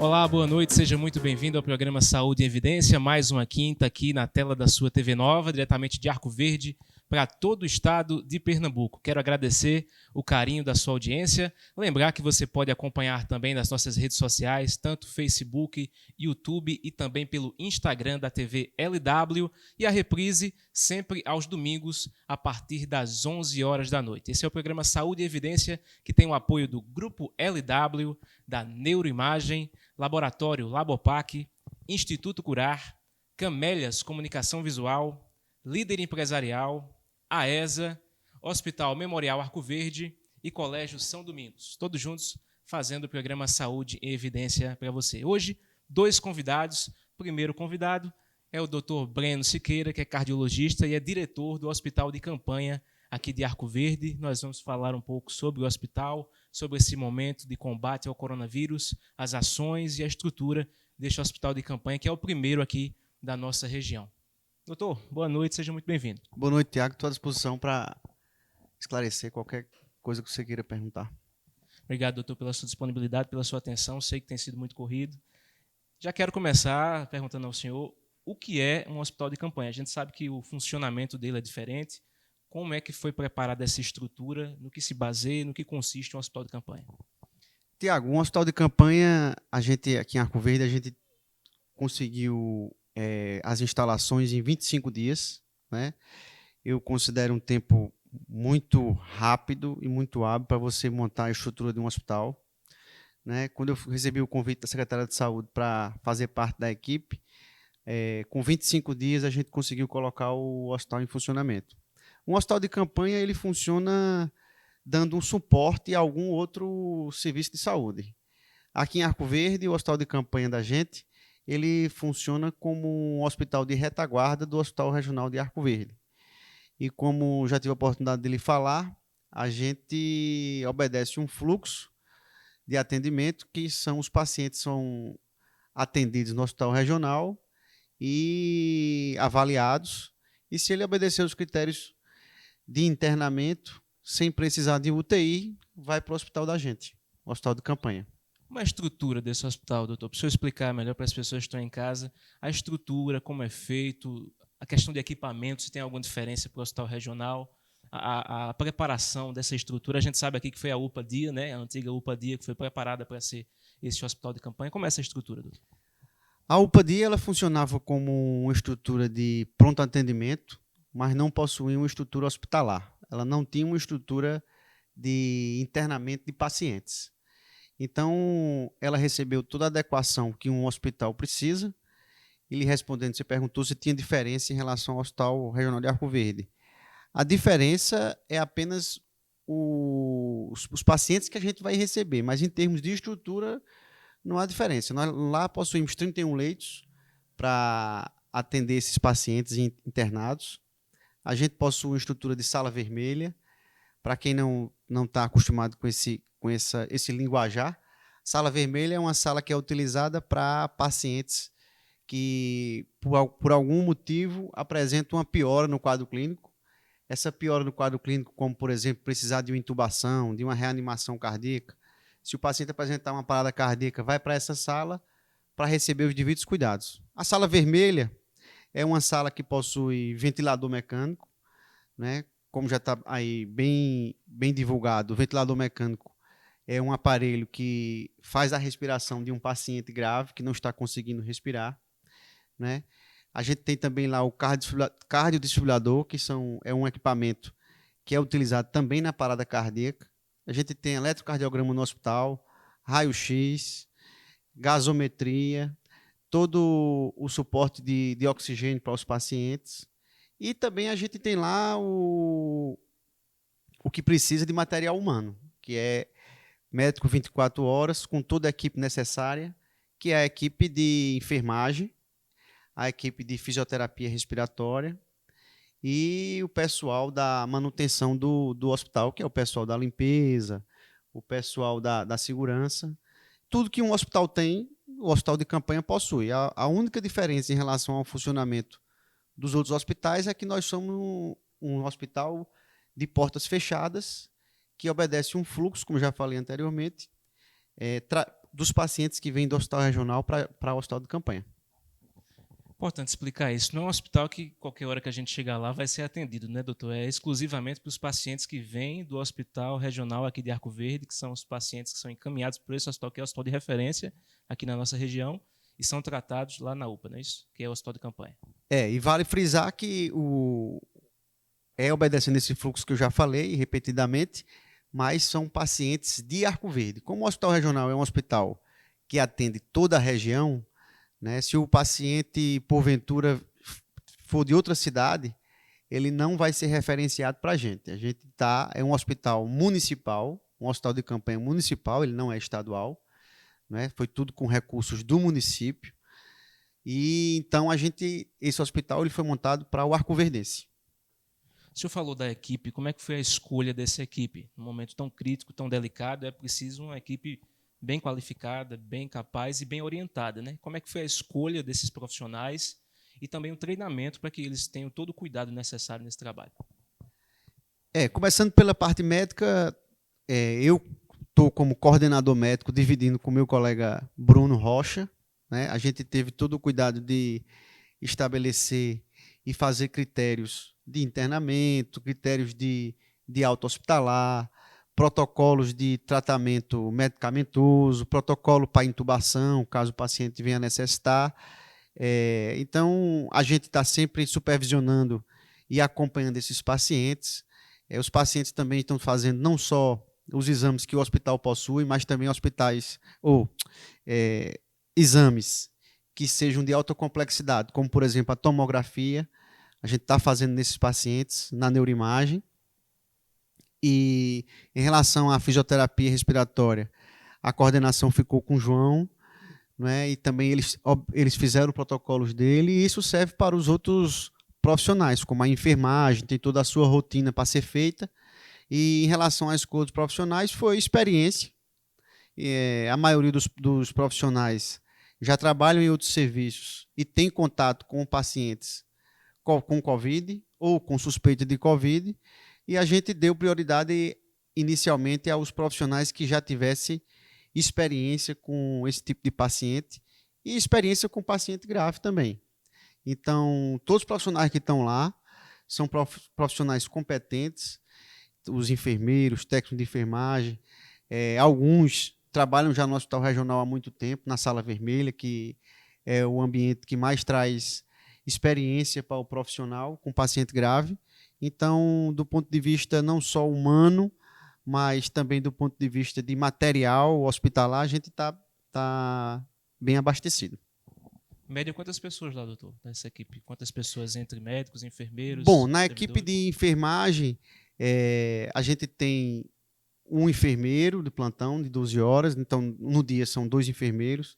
Olá, boa noite, seja muito bem-vindo ao programa Saúde em Evidência, mais uma quinta aqui na tela da sua TV Nova, diretamente de Arco Verde, para todo o estado de Pernambuco. Quero agradecer o carinho da sua audiência, lembrar que você pode acompanhar também nas nossas redes sociais, tanto Facebook, YouTube e também pelo Instagram da TV LW, e a reprise sempre aos domingos, a partir das 11 horas da noite. Esse é o programa Saúde em Evidência, que tem o apoio do Grupo LW, da Neuroimagem, Laboratório Labopac, Instituto Curar, Camélias Comunicação Visual, Líder Empresarial, AESA, Hospital Memorial Arco Verde e Colégio São Domingos. Todos juntos fazendo o programa Saúde em Evidência para você. Hoje, 2 convidados. O primeiro convidado é o Dr. Breno Siqueira, que é cardiologista e é diretor do Hospital de Campanha aqui de Arco Verde. Nós vamos falar um pouco sobre o hospital, sobre esse momento de combate ao coronavírus, as ações e a estrutura deste hospital de campanha, que é o primeiro aqui da nossa região. Doutor, boa noite, seja muito bem-vindo. Boa noite, Tiago. Estou à disposição para esclarecer qualquer coisa que você queira perguntar. Obrigado, doutor, pela sua disponibilidade, pela sua atenção. Sei que tem sido muito corrido. Já quero começar perguntando ao senhor o que é um hospital de campanha. A gente sabe que o funcionamento dele é diferente. Como é que foi preparada essa estrutura, no que se baseia, no que consiste um hospital de campanha? Tiago, um hospital de campanha, a gente aqui em Arco Verde, a gente conseguiu as instalações em 25 dias, né? Eu considero um tempo muito rápido e muito hábil para você montar a estrutura de um hospital, né? Quando eu recebi o convite da Secretaria de Saúde para fazer parte da equipe, com 25 dias a gente conseguiu colocar o hospital em funcionamento. Um hospital de campanha, ele funciona dando um suporte a algum outro serviço de saúde. Aqui em Arco Verde, o hospital de campanha da gente, ele funciona como um hospital de retaguarda do Hospital Regional de Arco Verde. E como já tive a oportunidade de lhe falar, a gente obedece um fluxo de atendimento, que são os pacientes são atendidos no Hospital Regional e avaliados. E se ele obedecer os critérios de internamento, sem precisar de UTI, vai para o hospital da gente, o hospital de campanha. Como é a estrutura desse hospital, doutor? Para o senhor explicar melhor para as pessoas que estão em casa, a estrutura, como é feito, a questão de equipamentos, se tem alguma diferença para o hospital regional, a preparação dessa estrutura. A gente sabe aqui que foi a UPA-DIA, né? A antiga UPA-DIA, que foi preparada para ser esse hospital de campanha. Como é essa estrutura, doutor? A UPA-DIA ela funcionava como uma estrutura de pronto atendimento, mas não possuía uma estrutura hospitalar. Ela não tinha uma estrutura de internamento de pacientes. Então, ela recebeu toda a adequação que um hospital precisa. E lhe respondendo, você perguntou se tinha diferença em relação ao Hospital Regional de Arco Verde. A diferença é apenas os pacientes que a gente vai receber, mas em termos de estrutura, não há diferença. Nós lá possuímos 31 leitos para atender esses pacientes internados. A gente possui uma estrutura de sala vermelha. Para quem não está acostumado com esse linguajar, sala vermelha é uma sala que é utilizada para pacientes que, por algum motivo, apresentam uma piora no quadro clínico. Essa piora no quadro clínico, como, por exemplo, precisar de uma intubação, de uma reanimação cardíaca. Se o paciente apresentar uma parada cardíaca, vai para essa sala para receber os devidos cuidados. A sala vermelha é uma sala que possui ventilador mecânico, né? Como já está aí bem divulgado, o ventilador mecânico é um aparelho que faz a respiração de um paciente grave que não está conseguindo respirar, né? A gente tem também lá o cardiodesfibrilador, que é um equipamento que é utilizado também na parada cardíaca. A gente tem eletrocardiograma no hospital, raio-x, gasometria, todo o suporte de oxigênio para os pacientes. E também a gente tem lá o que precisa de material humano, que é médico 24 horas, com toda a equipe necessária, que é a equipe de enfermagem, a equipe de fisioterapia respiratória e o pessoal da manutenção do hospital, que é o pessoal da limpeza, o pessoal da segurança. Tudo que um hospital tem, o hospital de campanha possui. A única diferença em relação ao funcionamento dos outros hospitais é que nós somos um hospital de portas fechadas, que obedece um fluxo, como já falei anteriormente, dos pacientes que vêm do hospital regional para o hospital de campanha. Importante explicar isso. Não é um hospital que qualquer hora que a gente chegar lá vai ser atendido, né, doutor? É exclusivamente para os pacientes que vêm do hospital regional aqui de Arco Verde, que são os pacientes que são encaminhados por esse hospital, que é o hospital de referência aqui na nossa região, e são tratados lá na UPA, não é isso? Que é o hospital de campanha. E vale frisar que obedecendo esse fluxo que eu já falei repetidamente, mas são pacientes de Arco Verde. Como o hospital regional é um hospital que atende toda a região, né, se o paciente, porventura, for de outra cidade, ele não vai ser referenciado para a gente. A gente é um hospital municipal, um hospital de campanha municipal, ele não é estadual, né, foi tudo com recursos do município. E então esse hospital ele foi montado para o arcoverdense. O senhor falou da equipe, como é que foi a escolha dessa equipe? Num momento tão crítico, tão delicado, é preciso uma equipe bem qualificada, bem capaz e bem orientada, né? Como é que foi a escolha desses profissionais e também o treinamento para que eles tenham todo o cuidado necessário nesse trabalho? Começando pela parte médica, eu estou como coordenador médico, dividindo com meu colega Bruno Rocha, né? A gente teve todo o cuidado de estabelecer e fazer critérios de internamento, critérios de alta hospitalar, protocolos de tratamento medicamentoso, protocolo para intubação, caso o paciente venha necessitar. Então, a gente está sempre supervisionando e acompanhando esses pacientes. Os pacientes também estão fazendo não só os exames que o hospital possui, mas também exames que sejam de alta complexidade, como, por exemplo, a tomografia. A gente está fazendo nesses pacientes na neuroimagem. E em relação à fisioterapia respiratória, a coordenação ficou com o João, né? E também eles fizeram protocolos dele, e isso serve para os outros profissionais, como a enfermagem, tem toda a sua rotina para ser feita. E em relação à escolha dos profissionais, foi experiência. A maioria dos profissionais já trabalham em outros serviços e tem contato com pacientes com Covid ou com suspeita de Covid, e a gente deu prioridade inicialmente aos profissionais que já tivessem experiência com esse tipo de paciente e experiência com paciente grave também. Então, todos os profissionais que estão lá são profissionais competentes, os enfermeiros, técnicos de enfermagem, alguns trabalham já no hospital regional há muito tempo, na sala vermelha, que é o ambiente que mais traz experiência para o profissional com paciente grave. Então, do ponto de vista não só humano, mas também do ponto de vista de material hospitalar, a gente tá bem abastecido. Em média, quantas pessoas lá, doutor, nessa equipe? Quantas pessoas entre médicos, enfermeiros? Bom, na equipe de enfermagem, a gente tem um enfermeiro de plantão de 12 horas, então no dia são 2 enfermeiros,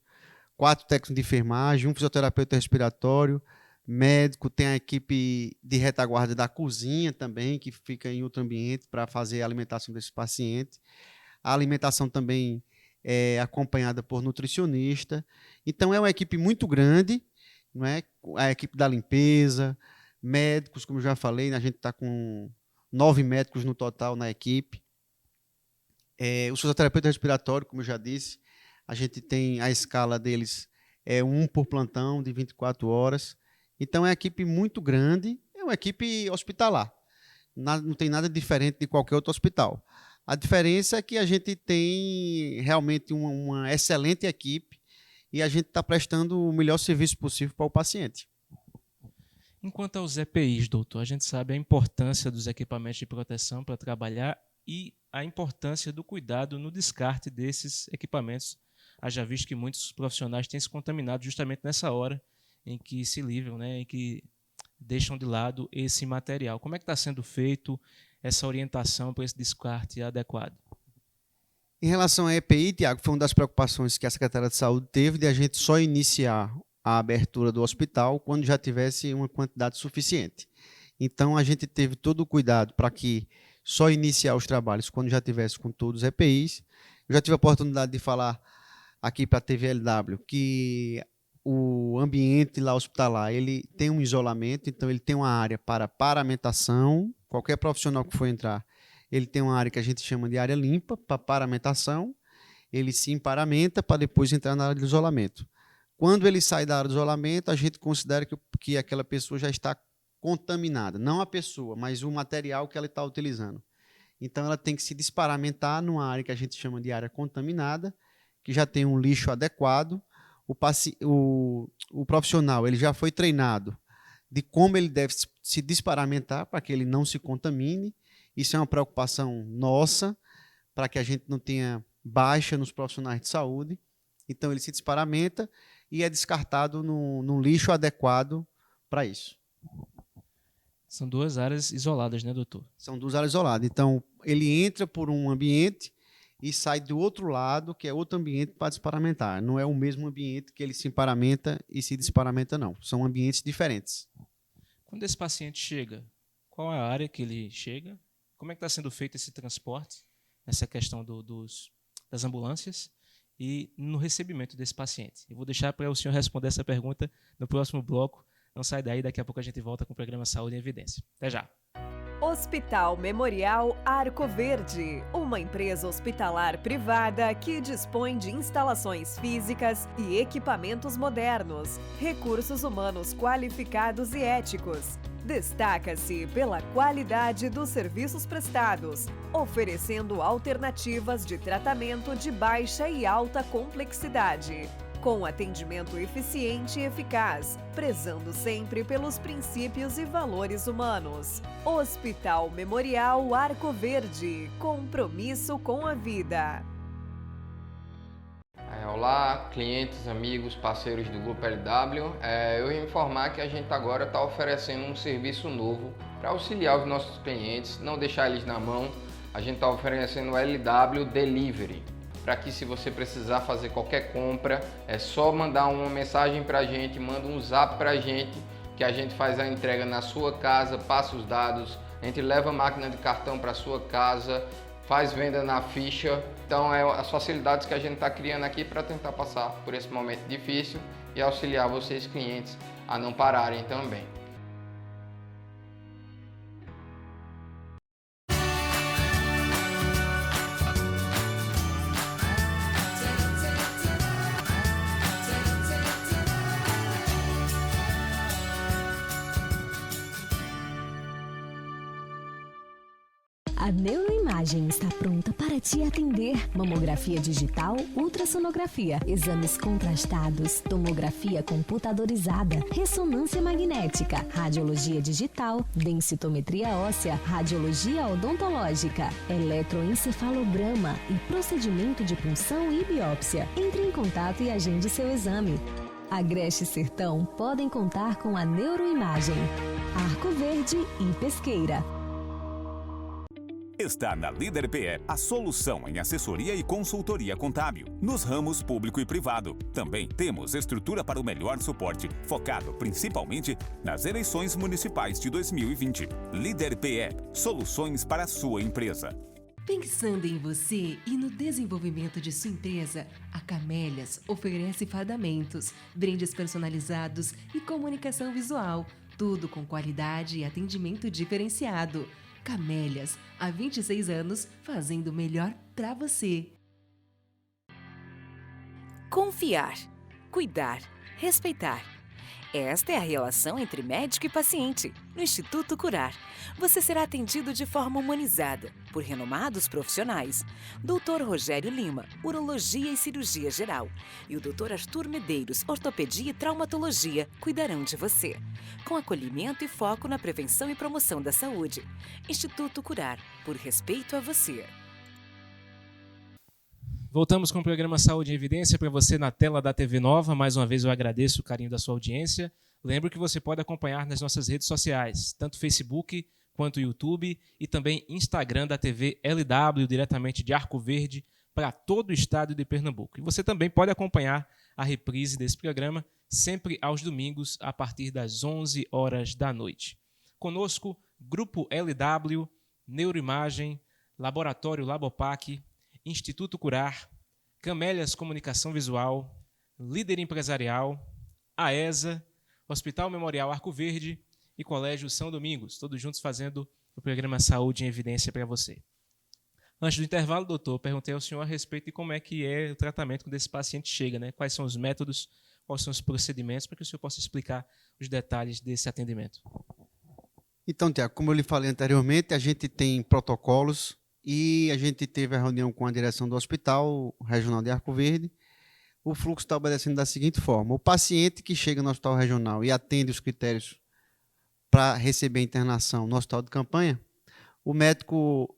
4 técnicos de enfermagem, um fisioterapeuta respiratório, médico, tem a equipe de retaguarda da cozinha também, que fica em outro ambiente para fazer a alimentação desse paciente. A alimentação também é acompanhada por nutricionista. Então, é uma equipe muito grande, não é? A equipe da limpeza, médicos, como eu já falei, a gente está com 9 médicos no total na equipe. O fisioterapeuta respiratório, como eu já disse, a gente tem a escala deles, um por plantão de 24 horas. Então, é uma equipe muito grande, é uma equipe hospitalar. Não tem nada diferente de qualquer outro hospital. A diferença é que a gente tem realmente uma excelente equipe e a gente está prestando o melhor serviço possível para o paciente. Enquanto aos EPIs, doutor, a gente sabe a importância dos equipamentos de proteção para trabalhar e a importância do cuidado no descarte desses equipamentos. Haja visto que muitos profissionais têm se contaminado justamente nessa hora em que se livram, né, em que deixam de lado esse material. Como é que está sendo feito essa orientação para esse descarte adequado? Em relação à EPI, Tiago, foi uma das preocupações que a Secretaria de Saúde teve de a gente só iniciar a abertura do hospital quando já tivesse uma quantidade suficiente. Então, a gente teve todo o cuidado para que só iniciar os trabalhos quando já tivesse com todos os EPIs. Eu já tive a oportunidade de falar aqui para a TVLW que o ambiente lá hospitalar, ele tem um isolamento, então ele tem uma área para paramentação. Qualquer profissional que for entrar, ele tem uma área que a gente chama de área limpa para paramentação. ele se emparamenta para depois entrar na área de isolamento. Quando ele sai da área de isolamento, a gente considera que aquela pessoa já está contaminada. Não a pessoa, mas o material que ela está utilizando. Então, ela tem que se desparamentar numa área que a gente chama de área contaminada, que já tem um lixo adequado. O profissional ele já foi treinado de como ele deve se desparamentar para que ele não se contamine. Isso é uma preocupação nossa, para que a gente não tenha baixa nos profissionais de saúde. Então, ele se desparamenta e é descartado num lixo adequado para isso. São 2 áreas isoladas, né, doutor? São 2 áreas isoladas. Então, ele entra por um ambiente e sai do outro lado, que é outro ambiente para desparamentar. Não é o mesmo ambiente que ele se emparamenta e se desparamenta, não. São ambientes diferentes. Quando esse paciente chega, qual é a área que ele chega? Como é que está sendo feito esse transporte, essa questão das ambulâncias e no recebimento desse paciente? Eu vou deixar para o senhor responder essa pergunta no próximo bloco. Não sai daí, daqui a pouco a gente volta com o programa Saúde em Evidência. Até já. Hospital Memorial Arco Verde, uma empresa hospitalar privada que dispõe de instalações físicas e equipamentos modernos, recursos humanos qualificados e éticos. Destaca-se pela qualidade dos serviços prestados, oferecendo alternativas de tratamento de baixa e alta complexidade, com atendimento eficiente e eficaz, prezando sempre pelos princípios e valores humanos. Hospital Memorial Arco Verde, compromisso com a vida. Olá, clientes, amigos, parceiros do Grupo LW. Eu ia informar que a gente agora está oferecendo um serviço novo para auxiliar os nossos clientes, não deixar eles na mão. A gente está oferecendo o LW Delivery, para que se você precisar fazer qualquer compra, é só mandar uma mensagem para a gente, manda um zap para a gente, que a gente faz a entrega na sua casa, passa os dados, a gente leva a máquina de cartão para a sua casa, faz venda na ficha. Então é as facilidades que a gente está criando aqui para tentar passar por esse momento difícil e auxiliar vocês clientes a não pararem também. A Neuroimagem está pronta para te atender. Mamografia digital, ultrassonografia, exames contrastados, tomografia computadorizada, ressonância magnética, radiologia digital, densitometria óssea, radiologia odontológica, eletroencefalograma e procedimento de punção e biópsia. Entre em contato e agende seu exame. Agreste e Sertão podem contar com a Neuroimagem. Arco Verde e Pesqueira. Está na Líder PE a solução em assessoria e consultoria contábil, nos ramos público e privado. Também temos estrutura para o melhor suporte, focado principalmente nas eleições municipais de 2020. Líder PE, soluções para a sua empresa. Pensando em você e no desenvolvimento de sua empresa, a Camélias oferece fardamentos, brindes personalizados e comunicação visual, tudo com qualidade e atendimento diferenciado. Camélias, há 26 anos, fazendo o melhor para você. Confiar, cuidar, respeitar. Esta é a relação entre médico e paciente. No Instituto Curar, você será atendido de forma humanizada por renomados profissionais. Dr. Rogério Lima, Urologia e Cirurgia Geral, e o Dr. Arthur Medeiros, Ortopedia e Traumatologia, cuidarão de você, com acolhimento e foco na prevenção e promoção da saúde. Instituto Curar, por respeito a você. Voltamos com o programa Saúde em Evidência para você na tela da TV Nova. Mais uma vez eu agradeço o carinho da sua audiência. Lembro que você pode acompanhar nas nossas redes sociais, tanto Facebook quanto YouTube e também Instagram da TV LW, diretamente de Arco Verde, para todo o estado de Pernambuco. E você também pode acompanhar a reprise desse programa sempre aos domingos, a partir das 11 horas da noite. Conosco, Grupo LW, Neuroimagem, Laboratório Labopac, Instituto Curar, Camélias Comunicação Visual, Líder Empresarial, AESA, Hospital Memorial Arco Verde e Colégio São Domingos, todos juntos fazendo o programa Saúde em Evidência para você. Antes do intervalo, doutor, eu perguntei ao senhor a respeito de como é que é o tratamento quando esse paciente chega, né? Quais são os métodos, quais são os procedimentos, para que o senhor possa explicar os detalhes desse atendimento. Então, Tiago, como eu lhe falei anteriormente, a gente tem protocolos e a gente teve a reunião com a direção do Hospital Regional de Arco Verde. O fluxo está obedecendo da seguinte forma: o paciente que chega no Hospital Regional e atende os critérios para receber internação no Hospital de Campanha, o médico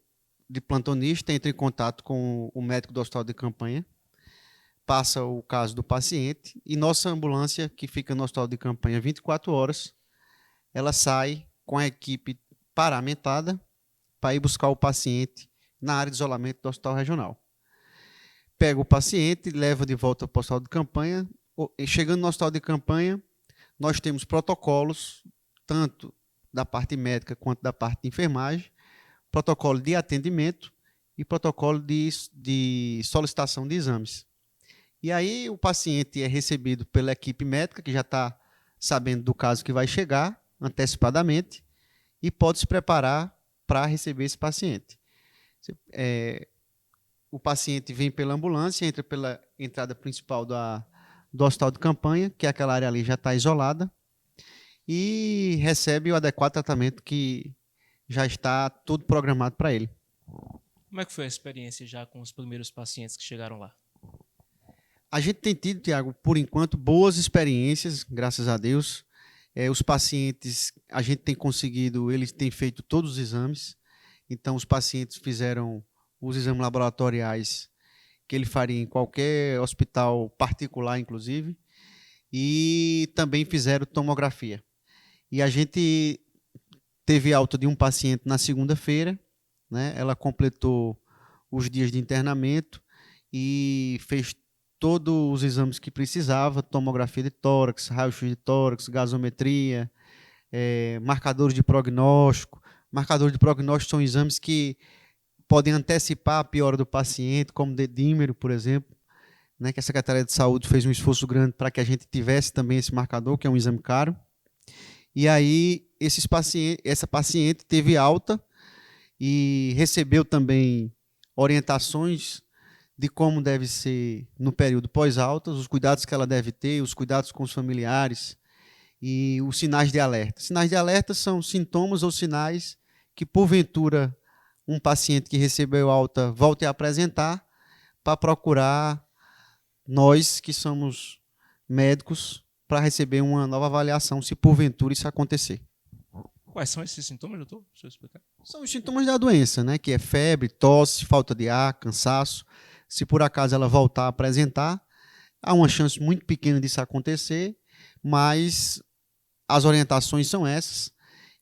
de plantonista entra em contato com o médico do Hospital de Campanha, passa o caso do paciente e nossa ambulância, que fica no Hospital de Campanha 24 horas, ela sai com a equipe paramentada para ir buscar o paciente na área de isolamento do Hospital Regional. Pega o paciente, leva de volta para o Hospital de Campanha. Chegando no Hospital de Campanha, nós temos protocolos, tanto da parte médica quanto da parte de enfermagem, protocolo de atendimento e protocolo de solicitação de exames. E aí o paciente é recebido pela equipe médica, que já está sabendo do caso que vai chegar antecipadamente, e pode se preparar para receber esse paciente. O paciente vem pela ambulância, entra pela entrada principal do Hospital de Campanha, que é aquela área ali já está isolada, e recebe o adequado tratamento que já está tudo programado para ele. Como é que foi a experiência já com os primeiros pacientes que chegaram lá? A gente tem tido, Tiago, por enquanto, boas experiências, graças a Deus. Os pacientes, a gente tem conseguido, eles têm feito todos os exames. Então, os pacientes fizeram os exames laboratoriais que ele faria em qualquer hospital particular, inclusive, e também fizeram tomografia. E a gente teve alta de um paciente na segunda-feira, né? Ela completou os dias de internamento e fez todos os exames que precisava, tomografia de tórax, raio-x de tórax, gasometria, marcadores de prognóstico. Marcadores de prognóstico são exames que podem antecipar a piora do paciente, como dedímero, por exemplo, né, que a Secretaria de Saúde fez um esforço grande para que a gente tivesse também esse marcador, que é um exame caro. E aí, essa paciente teve alta e recebeu também orientações de como deve ser no período pós-alta, os cuidados que ela deve ter, os cuidados com os familiares e os sinais de alerta. Sinais de alerta são sintomas ou sinais que, porventura, um paciente que recebeu alta volte a apresentar para procurar nós, que somos médicos, para receber uma nova avaliação, se porventura isso acontecer. Quais são esses sintomas, doutor? Deixa eu explicar. São os sintomas da doença, né? Que é febre, tosse, falta de ar, cansaço. Se por acaso ela voltar a apresentar, há uma chance muito pequena disso acontecer, mas as orientações são essas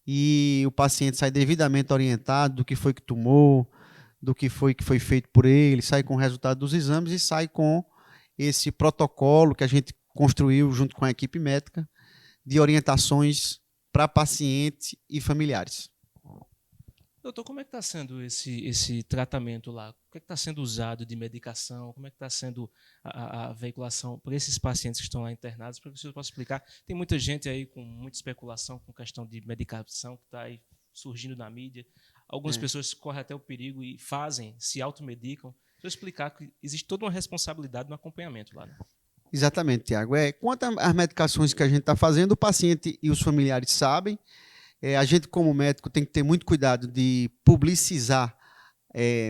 e o paciente sai devidamente orientado do que foi que tomou, do que foi feito por ele, sai com o resultado dos exames e sai com esse protocolo que a gente construiu junto com a equipe médica de orientações para paciente e familiares. Doutor, como é que está sendo esse tratamento lá? O que é que está sendo usado de medicação? Como é que está sendo a veiculação para esses pacientes que estão lá internados? Para que o senhor possa explicar. Tem muita gente aí com muita especulação com questão de medicação que está aí surgindo na mídia. Algumas pessoas correm até o perigo e se automedicam. Deixa eu explicar que existe toda uma responsabilidade no acompanhamento lá, né? Exatamente, Tiago. Quanto às medicações que a gente está fazendo, o paciente e os familiares sabem. A gente, como médico, tem que ter muito cuidado de publicizar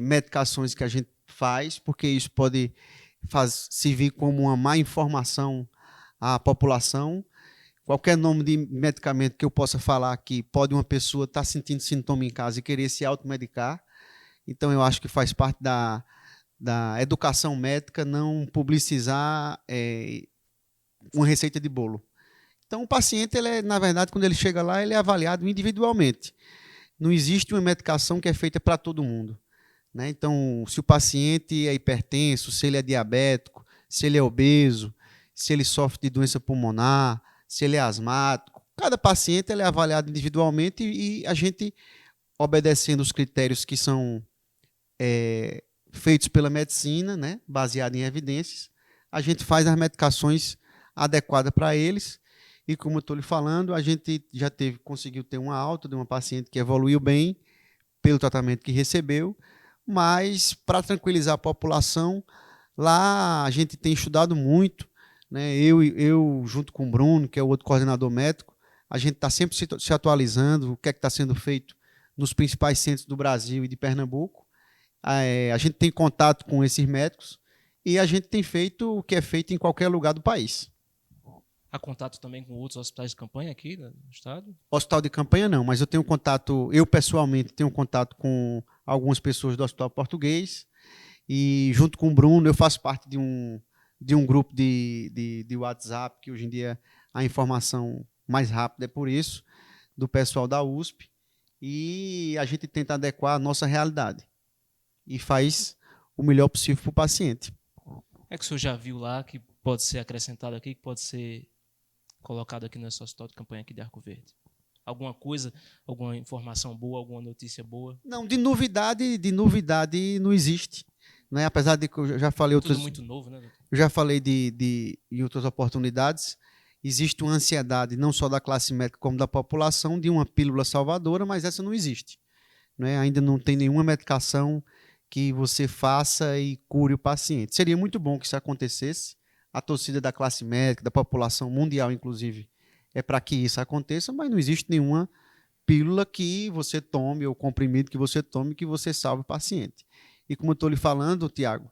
medicações que a gente faz, porque isso pode servir como uma má informação à população. Qualquer nome de medicamento que eu possa falar aqui, pode uma pessoa estar sentindo sintoma em casa e querer se automedicar. Então, eu acho que faz parte da educação médica não publicizar uma receita de bolo. Então, o paciente, na verdade, quando ele chega lá, ele é avaliado individualmente. Não existe uma medicação que é feita para todo mundo, né? Então, se o paciente é hipertenso, se ele é diabético, se ele é obeso, se ele sofre de doença pulmonar, se ele é asmático, cada paciente ele é avaliado individualmente e a gente, obedecendo os critérios que são feitos pela medicina, né, baseado em evidências, a gente faz as medicações adequadas para eles. E como eu estou lhe falando, a gente já conseguiu ter uma alta de uma paciente que evoluiu bem pelo tratamento que recebeu, mas para tranquilizar a população, lá a gente tem estudado muito, né? Eu junto com o Bruno, que é o outro coordenador médico, a gente está sempre se atualizando, o que é que está sendo feito nos principais centros do Brasil e de Pernambuco. A gente tem contato com esses médicos e a gente tem feito o que é feito em qualquer lugar do país. Há contato também com outros hospitais de campanha aqui no estado? Hospital de campanha não, mas eu pessoalmente tenho contato com algumas pessoas do Hospital Português e junto com o Bruno eu faço parte de um grupo de WhatsApp, que hoje em dia a informação mais rápida é por isso, do pessoal da USP, e a gente tenta adequar a nossa realidade e faz o melhor possível para o paciente. É que o senhor já viu lá que pode ser acrescentado aqui, que pode ser colocado aqui nesse hospital de campanha aqui de Arco Verde? Alguma coisa, alguma informação boa, alguma notícia boa? Não, de novidade não existe. Né? Apesar de que eu já falei Tudo muito novo, né, doutor? Eu já falei em outras oportunidades, existe uma ansiedade não só da classe médica como da população de uma pílula salvadora, mas essa não existe. Né? Ainda não tem nenhuma medicação que você faça e cure o paciente. Seria muito bom que isso acontecesse. A torcida da classe médica, da população mundial, inclusive, é para que isso aconteça, mas não existe nenhuma pílula que você tome ou comprimido que você tome que você salve o paciente. E como eu estou lhe falando, Tiago,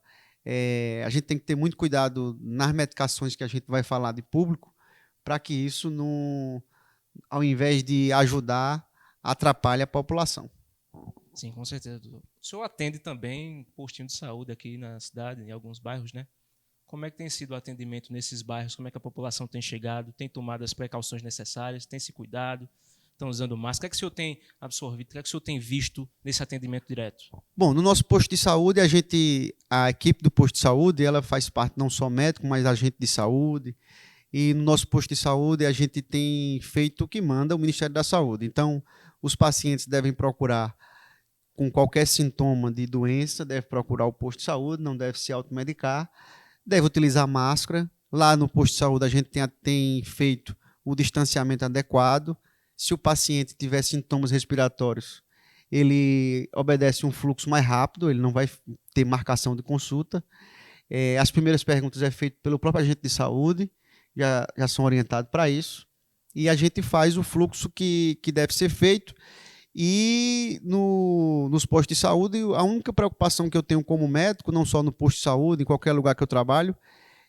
a gente tem que ter muito cuidado nas medicações que a gente vai falar de público, para que isso, não, ao invés de ajudar, atrapalhe a população. Sim, com certeza, doutor. O senhor atende também postinho de saúde aqui na cidade, em alguns bairros, né? Como é que tem sido o atendimento nesses bairros? Como é que a população tem chegado? Tem tomado as precauções necessárias? Tem se cuidado? Estão usando máscara? O que é que o senhor tem absorvido? O que é que o senhor tem visto nesse atendimento direto? Bom, no nosso posto de saúde, a equipe do posto de saúde, ela faz parte não só médico, mas agente de saúde. E no nosso posto de saúde, a gente tem feito o que manda o Ministério da Saúde. Então, os pacientes devem procurar, com qualquer sintoma de doença, devem procurar o posto de saúde, não deve se automedicar, deve utilizar máscara. Lá no posto de saúde, a gente tem feito o distanciamento adequado. Se o paciente tiver sintomas respiratórios, ele obedece um fluxo mais rápido, ele não vai ter marcação de consulta. As primeiras perguntas é feitas pelo próprio agente de saúde, já são orientados para isso, e a gente faz o fluxo que deve ser feito. E nos postos de saúde, a única preocupação que eu tenho como médico, não só no posto de saúde, em qualquer lugar que eu trabalho,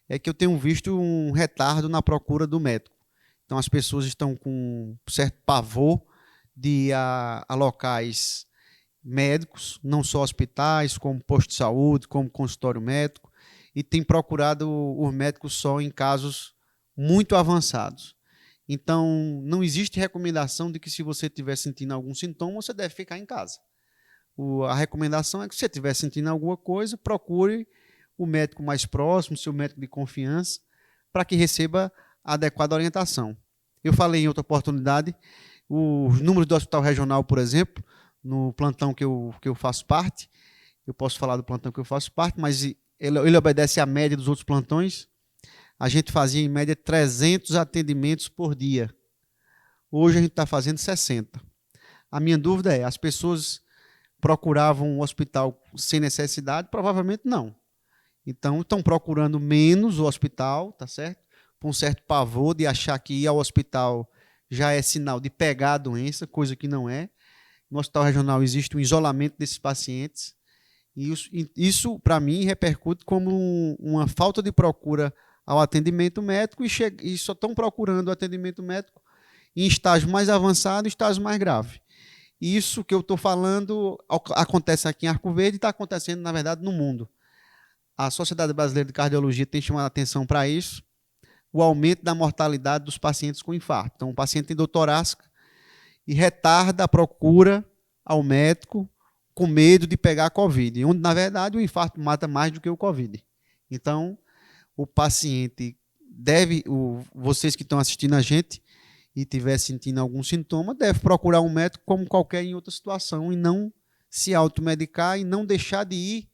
é que eu tenho visto um retardo na procura do médico. Então, as pessoas estão com um certo pavor de ir a locais médicos, não só hospitais, como posto de saúde, como consultório médico, e tem procurado os médicos só em casos muito avançados. Então, não existe recomendação de que se você estiver sentindo algum sintoma, você deve ficar em casa. A recomendação é que se você estiver sentindo alguma coisa, procure o médico mais próximo, seu médico de confiança, para que receba a adequada orientação. Eu falei em outra oportunidade, os números do Hospital Regional, por exemplo, no plantão que eu faço parte, eu posso falar do plantão que eu faço parte, mas ele obedece à média dos outros plantões. A gente fazia, em média, 300 atendimentos por dia. Hoje a gente está fazendo 60. A minha dúvida é, as pessoas procuravam um hospital sem necessidade? Provavelmente não. Então, estão procurando menos o hospital, tá certo? Com um certo pavor de achar que ir ao hospital já é sinal de pegar a doença, coisa que não é. No Hospital Regional existe um isolamento desses pacientes. E isso para mim, repercute como uma falta de procura ao atendimento médico e só estão procurando o atendimento médico em estágio mais avançado e estágio mais grave. Isso que eu estou falando acontece aqui em Arco Verde e está acontecendo, na verdade, no mundo. A Sociedade Brasileira de Cardiologia tem chamado a atenção para isso, o aumento da mortalidade dos pacientes com infarto. Então, o paciente tem dor torácica e retarda a procura ao médico com medo de pegar a Covid, onde, na verdade, o infarto mata mais do que o Covid. Então, o paciente vocês que estão assistindo a gente e estiver sentindo algum sintoma, deve procurar um médico como qualquer em outra situação e não se automedicar e não deixar de ir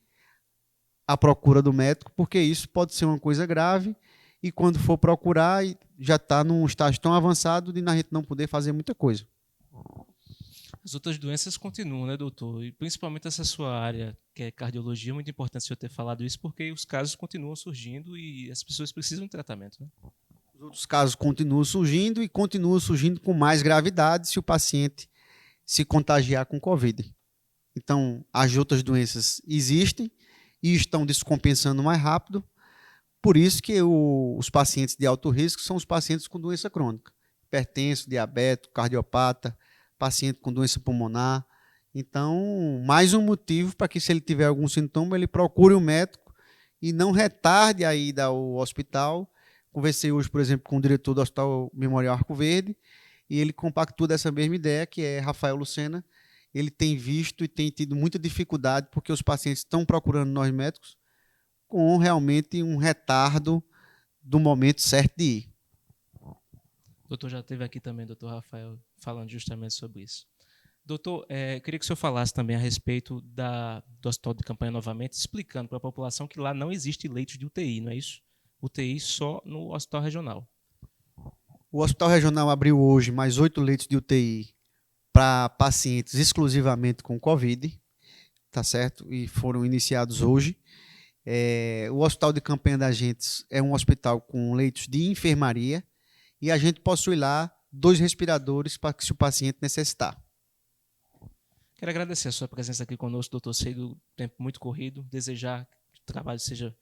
à procura do médico, porque isso pode ser uma coisa grave e quando for procurar já está num estágio tão avançado de a gente não poder fazer muita coisa. As outras doenças continuam, né, doutor? E principalmente essa sua área, que é cardiologia, é muito importante o senhor ter falado isso, porque os casos continuam surgindo e as pessoas precisam de tratamento, né? Os outros casos continuam surgindo e continuam surgindo com mais gravidade se o paciente se contagiar com Covid. Então, as outras doenças existem e estão descompensando mais rápido, por isso que os pacientes de alto risco são os pacientes com doença crônica. Hipertenso, diabético, cardiopata, paciente com doença pulmonar. Então, mais um motivo para que, se ele tiver algum sintoma, ele procure um médico e não retarde a ida ao hospital. Conversei hoje, por exemplo, com o diretor do Hospital Memorial Arco Verde e ele compactua dessa mesma ideia, que é Rafael Lucena. Ele tem visto e tem tido muita dificuldade porque os pacientes estão procurando nós médicos com realmente um retardo do momento certo de ir. O doutor já esteve aqui também, doutor Rafael, falando justamente sobre isso. Doutor, queria que o senhor falasse também a respeito do hospital de campanha novamente, explicando para a população que lá não existe leitos de UTI, não é isso? UTI só no hospital regional. O hospital regional abriu hoje mais 8 leitos de UTI para pacientes exclusivamente com Covid, tá certo? E foram iniciados hoje. O hospital de campanha da gente é um hospital com leitos de enfermaria e a gente possui lá 2 respiradores para que, se o paciente necessitar. Quero agradecer a sua presença aqui conosco, doutor. Sei do tempo muito corrido, desejar que o trabalho seja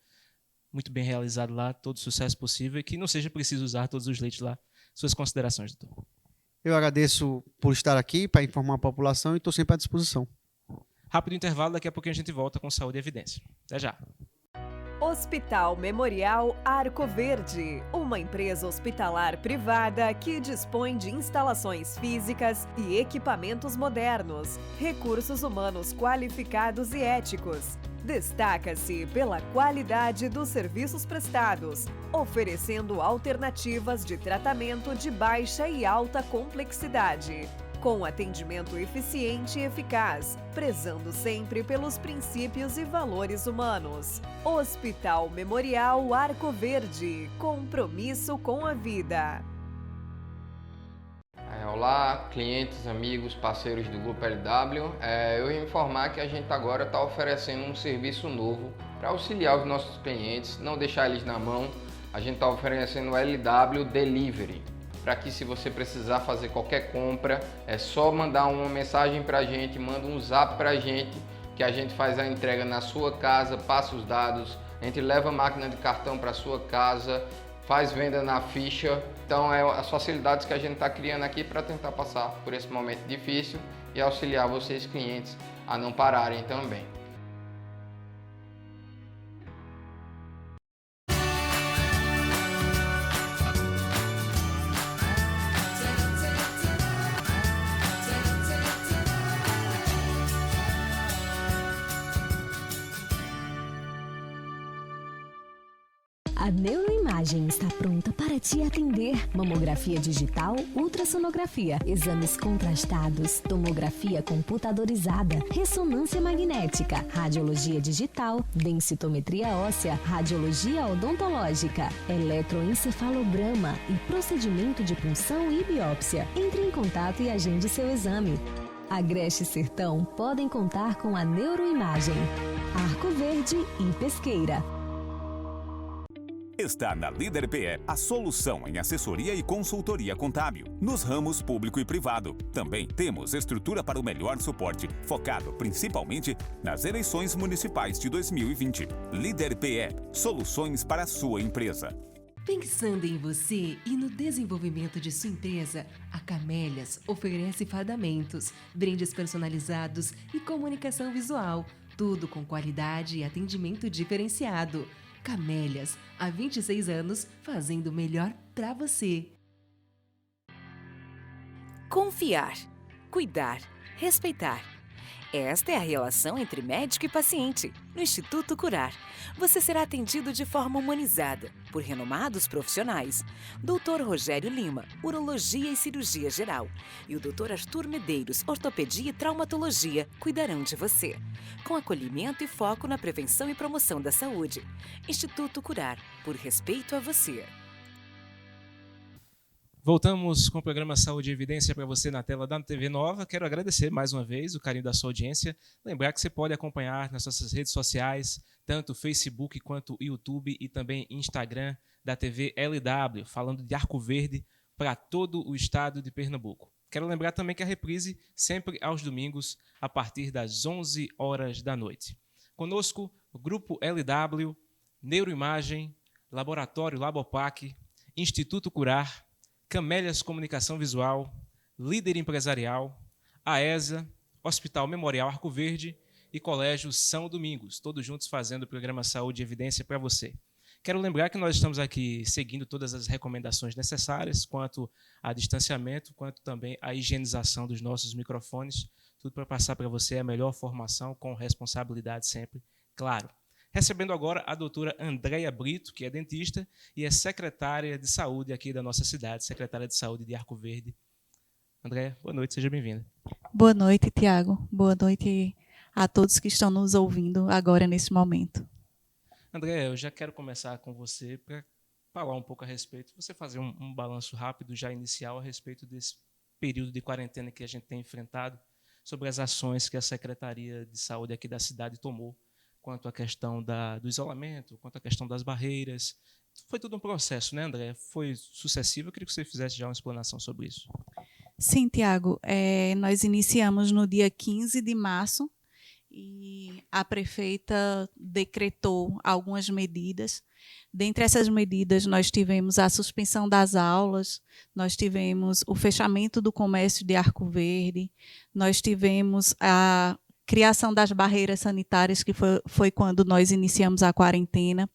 muito bem realizado lá, todo o sucesso possível e que não seja preciso usar todos os leitos lá. Suas considerações, doutor. Eu agradeço por estar aqui para informar a população e estou sempre à disposição. Rápido intervalo, daqui a pouquinho a gente volta com Saúde e Evidência. Até já. Hospital Memorial Arco Verde, uma empresa hospitalar privada que dispõe de instalações físicas e equipamentos modernos, recursos humanos qualificados e éticos. Destaca-se pela qualidade dos serviços prestados, oferecendo alternativas de tratamento de baixa e alta complexidade, com atendimento eficiente e eficaz, prezando sempre pelos princípios e valores humanos. Hospital Memorial Arco Verde, compromisso com a vida. Olá, clientes, amigos, parceiros do Grupo LW. Eu ia informar que a gente agora está oferecendo um serviço novo para auxiliar os nossos clientes, não deixar eles na mão. A gente está oferecendo o LW Delivery, para que, se você precisar fazer qualquer compra, é só mandar uma mensagem para a gente, manda um zap para a gente, que a gente faz a entrega na sua casa, passa os dados, a gente leva a máquina de cartão para a sua casa, faz venda na ficha. Então, é as facilidades que a gente está criando aqui para tentar passar por esse momento difícil e auxiliar vocês, clientes, a não pararem também. A Neuroimagem está pronta para te atender. Mamografia digital, ultrassonografia, exames contrastados, tomografia computadorizada, ressonância magnética, radiologia digital, densitometria óssea, radiologia odontológica, eletroencefalograma e procedimento de punção e biópsia. Entre em contato e agende seu exame. Agreste e Sertão podem contar com a Neuroimagem. Arco Verde e Pesqueira. Está na Líder PE a solução em assessoria e consultoria contábil, nos ramos público e privado. Também temos estrutura para o melhor suporte, focado principalmente nas eleições municipais de 2020. Líder PE, soluções para a sua empresa. Pensando em você e no desenvolvimento de sua empresa, a Camélias oferece fardamentos, brindes personalizados e comunicação visual, tudo com qualidade e atendimento diferenciado. Camélias, há 26 anos, fazendo o melhor para você. Confiar, cuidar, respeitar. Esta é a relação entre médico e paciente. No Instituto Curar, você será atendido de forma humanizada por renomados profissionais. Dr. Rogério Lima, Urologia e Cirurgia Geral, e o Dr. Arthur Medeiros, Ortopedia e Traumatologia, cuidarão de você, com acolhimento e foco na prevenção e promoção da saúde. Instituto Curar, por respeito a você. Voltamos com o programa Saúde e Evidência para você na tela da TV Nova. Quero agradecer mais uma vez o carinho da sua audiência. Lembrar que você pode acompanhar nas nossas redes sociais, tanto Facebook quanto YouTube e também Instagram da TV LW, falando de Arco Verde para todo o estado de Pernambuco. Quero lembrar também que a reprise sempre aos domingos, a partir das 11 horas da noite. Conosco, o Grupo LW, Neuroimagem, Laboratório Labopac, Instituto Curar, Camélias Comunicação Visual, Líder Empresarial, AESA, Hospital Memorial Arco Verde e Colégio São Domingos, todos juntos fazendo o programa Saúde e Evidência para você. Quero lembrar que nós estamos aqui seguindo todas as recomendações necessárias, quanto a distanciamento, quanto também a higienização dos nossos microfones, tudo para passar para você a melhor formação com responsabilidade sempre, claro. Recebendo agora a doutora Andréia Brito, que é dentista e é secretária de saúde aqui da nossa cidade, secretária de saúde de Arco Verde. Andréia, boa noite, seja bem-vinda. Boa noite, Tiago. Boa noite a todos que estão nos ouvindo agora nesse momento. Andréia, eu já quero começar com você para falar um pouco a respeito, você fazer um balanço rápido, já inicial, a respeito desse período de quarentena que a gente tem enfrentado, sobre as ações que a Secretaria de Saúde aqui da cidade tomou, quanto à questão do isolamento, quanto à questão das barreiras. Foi tudo um processo, né, André? Foi sucessivo. Eu queria que você fizesse já uma explanação sobre isso. Sim, Tiago. Nós iniciamos no dia 15 de março e a prefeita decretou algumas medidas. Dentre essas medidas, nós tivemos a suspensão das aulas, nós tivemos o fechamento do comércio de Arco Verde, nós tivemos a criação das barreiras sanitárias, que foi quando nós iniciamos a quarentena,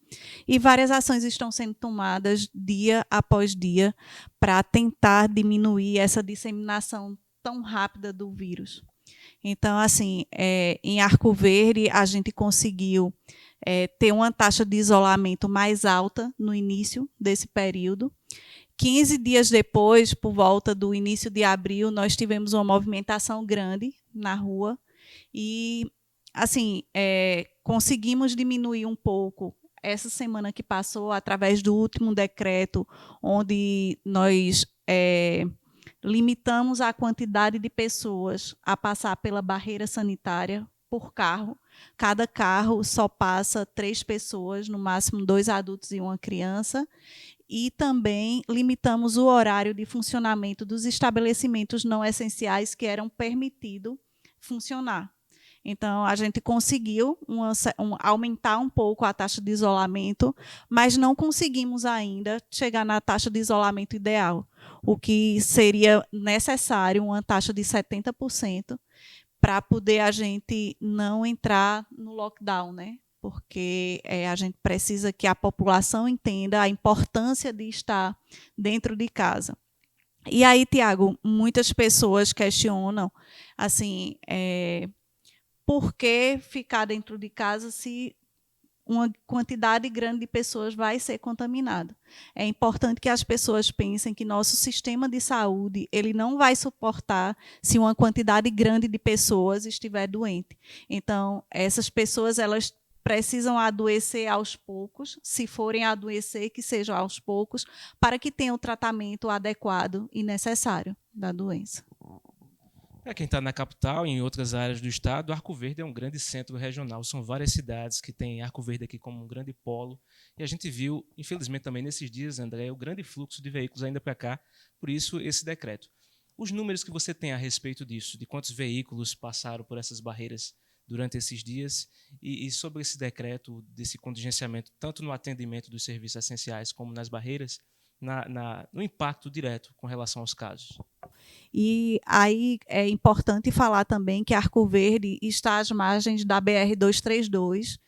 e várias ações estão sendo tomadas dia após dia para tentar diminuir essa disseminação tão rápida do vírus. Então, assim, em Arco Verde, a gente conseguiu ter uma taxa de isolamento mais alta no início desse período. 15 dias depois, por volta do início de abril, nós tivemos uma movimentação grande na rua, e, assim, conseguimos diminuir um pouco essa semana que passou através do último decreto, onde nós limitamos a quantidade de pessoas a passar pela barreira sanitária por carro. Cada carro só passa 3 pessoas, no máximo 2 adultos e uma criança. E também limitamos o horário de funcionamento dos estabelecimentos não essenciais que eram permitidos funcionar. Então, a gente conseguiu aumentar um pouco a taxa de isolamento, mas não conseguimos ainda chegar na taxa de isolamento ideal, o que seria necessário uma taxa de 70% para poder a gente não entrar no lockdown, né? Porque a gente precisa que a população entenda a importância de estar dentro de casa. E aí, Tiago, muitas pessoas questionam, assim, por que ficar dentro de casa se uma quantidade grande de pessoas vai ser contaminada? É importante que as pessoas pensem que nosso sistema de saúde ele não vai suportar se uma quantidade grande de pessoas estiver doente. Então, essas pessoas elas precisam adoecer aos poucos, se forem adoecer, que seja aos poucos, para que tenham o tratamento adequado e necessário da doença. Para quem está na capital e em outras áreas do estado, Arco Verde é um grande centro regional. São várias cidades que têm Arco Verde aqui como um grande polo. E a gente viu, infelizmente também nesses dias, André, o grande fluxo de veículos ainda para cá, por isso esse decreto. Os números que você tem a respeito disso, de quantos veículos passaram por essas barreiras durante esses dias e sobre esse decreto, desse contingenciamento, tanto no atendimento dos serviços essenciais como nas barreiras, no impacto direto com relação aos casos. E aí é importante falar também que Arco Verde está às margens da BR-232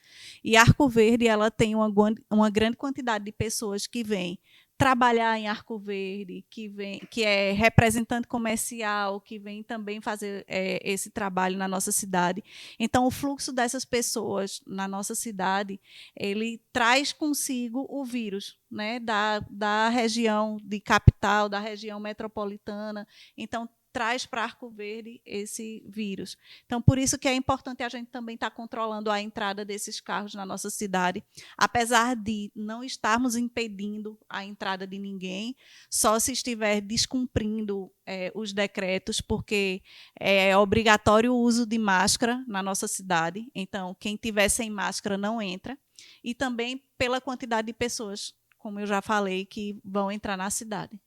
e Arco Verde ela tem uma grande quantidade de pessoas que vêm trabalhar em Arco Verde, que é representante comercial, que vem também fazer esse trabalho na nossa cidade. Então, o fluxo dessas pessoas na nossa cidade, ele traz consigo o vírus, né, da região de capital, da região metropolitana. Então, traz para Arco Verde esse vírus. Então, por isso que é importante a gente também estar controlando a entrada desses carros na nossa cidade, apesar de não estarmos impedindo a entrada de ninguém, só se estiver descumprindo os decretos, porque é obrigatório o uso de máscara na nossa cidade. Então, quem tiver sem máscara não entra. E também pela quantidade de pessoas, como eu já falei, que vão entrar na cidade.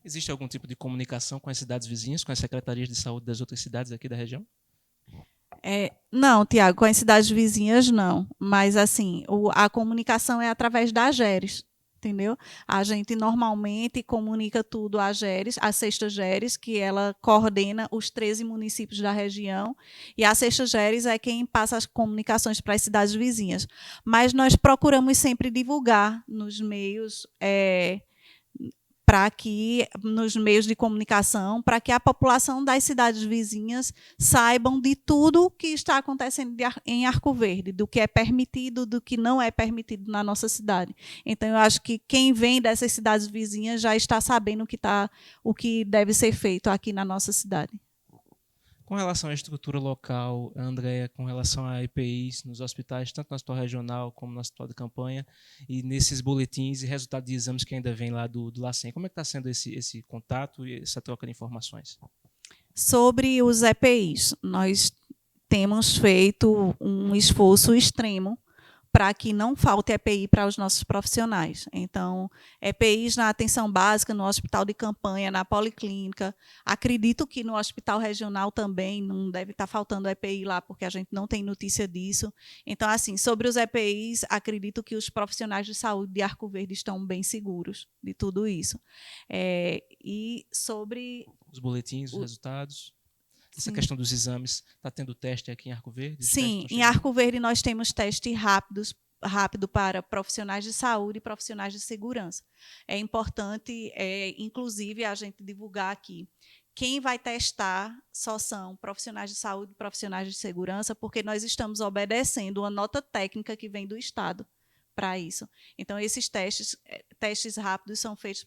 Existe algum tipo de comunicação com as cidades vizinhas, com as secretarias de saúde das outras cidades aqui da região? Não, Tiago, com as cidades vizinhas não. Mas assim, a comunicação é através da AGERES, entendeu? A gente normalmente comunica tudo à AGERES, a Sexta AGERES, que ela coordena os 13 municípios da região, e a Sexta AGERES é quem passa as comunicações para as cidades vizinhas. Mas nós procuramos sempre divulgar nos meios nos meios de comunicação, para que a população das cidades vizinhas saibam de tudo que está acontecendo em Arco Verde, do que é permitido, do que não é permitido na nossa cidade. Então, eu acho que quem vem dessas cidades vizinhas já está sabendo o que deve ser feito aqui na nossa cidade. Com relação à estrutura local, Andréa, com relação a EPIs nos hospitais, tanto no hospital regional como no hospital de campanha, e nesses boletins e resultados de exames que ainda vêm lá do LACEN, como é que está sendo esse contato e essa troca de informações? Sobre os EPIs, nós temos feito um esforço extremo para que não falte EPI para os nossos profissionais. Então, EPIs na atenção básica, no hospital de campanha, na policlínica. Acredito que no hospital regional também não deve estar faltando EPI lá, porque a gente não tem notícia disso. Então, assim, sobre os EPIs, acredito que os profissionais de saúde de Arco Verde estão bem seguros de tudo isso. E sobre... Os boletins, os resultados... Essa questão dos exames, está tendo teste aqui em Arco Verde? Sim, em Arco Verde nós temos teste rápido para profissionais de saúde e profissionais de segurança. É importante, inclusive, a gente divulgar aqui. Quem vai testar só são profissionais de saúde e profissionais de segurança, porque nós estamos obedecendo uma nota técnica que vem do Estado para isso. Então, esses testes rápidos são feitos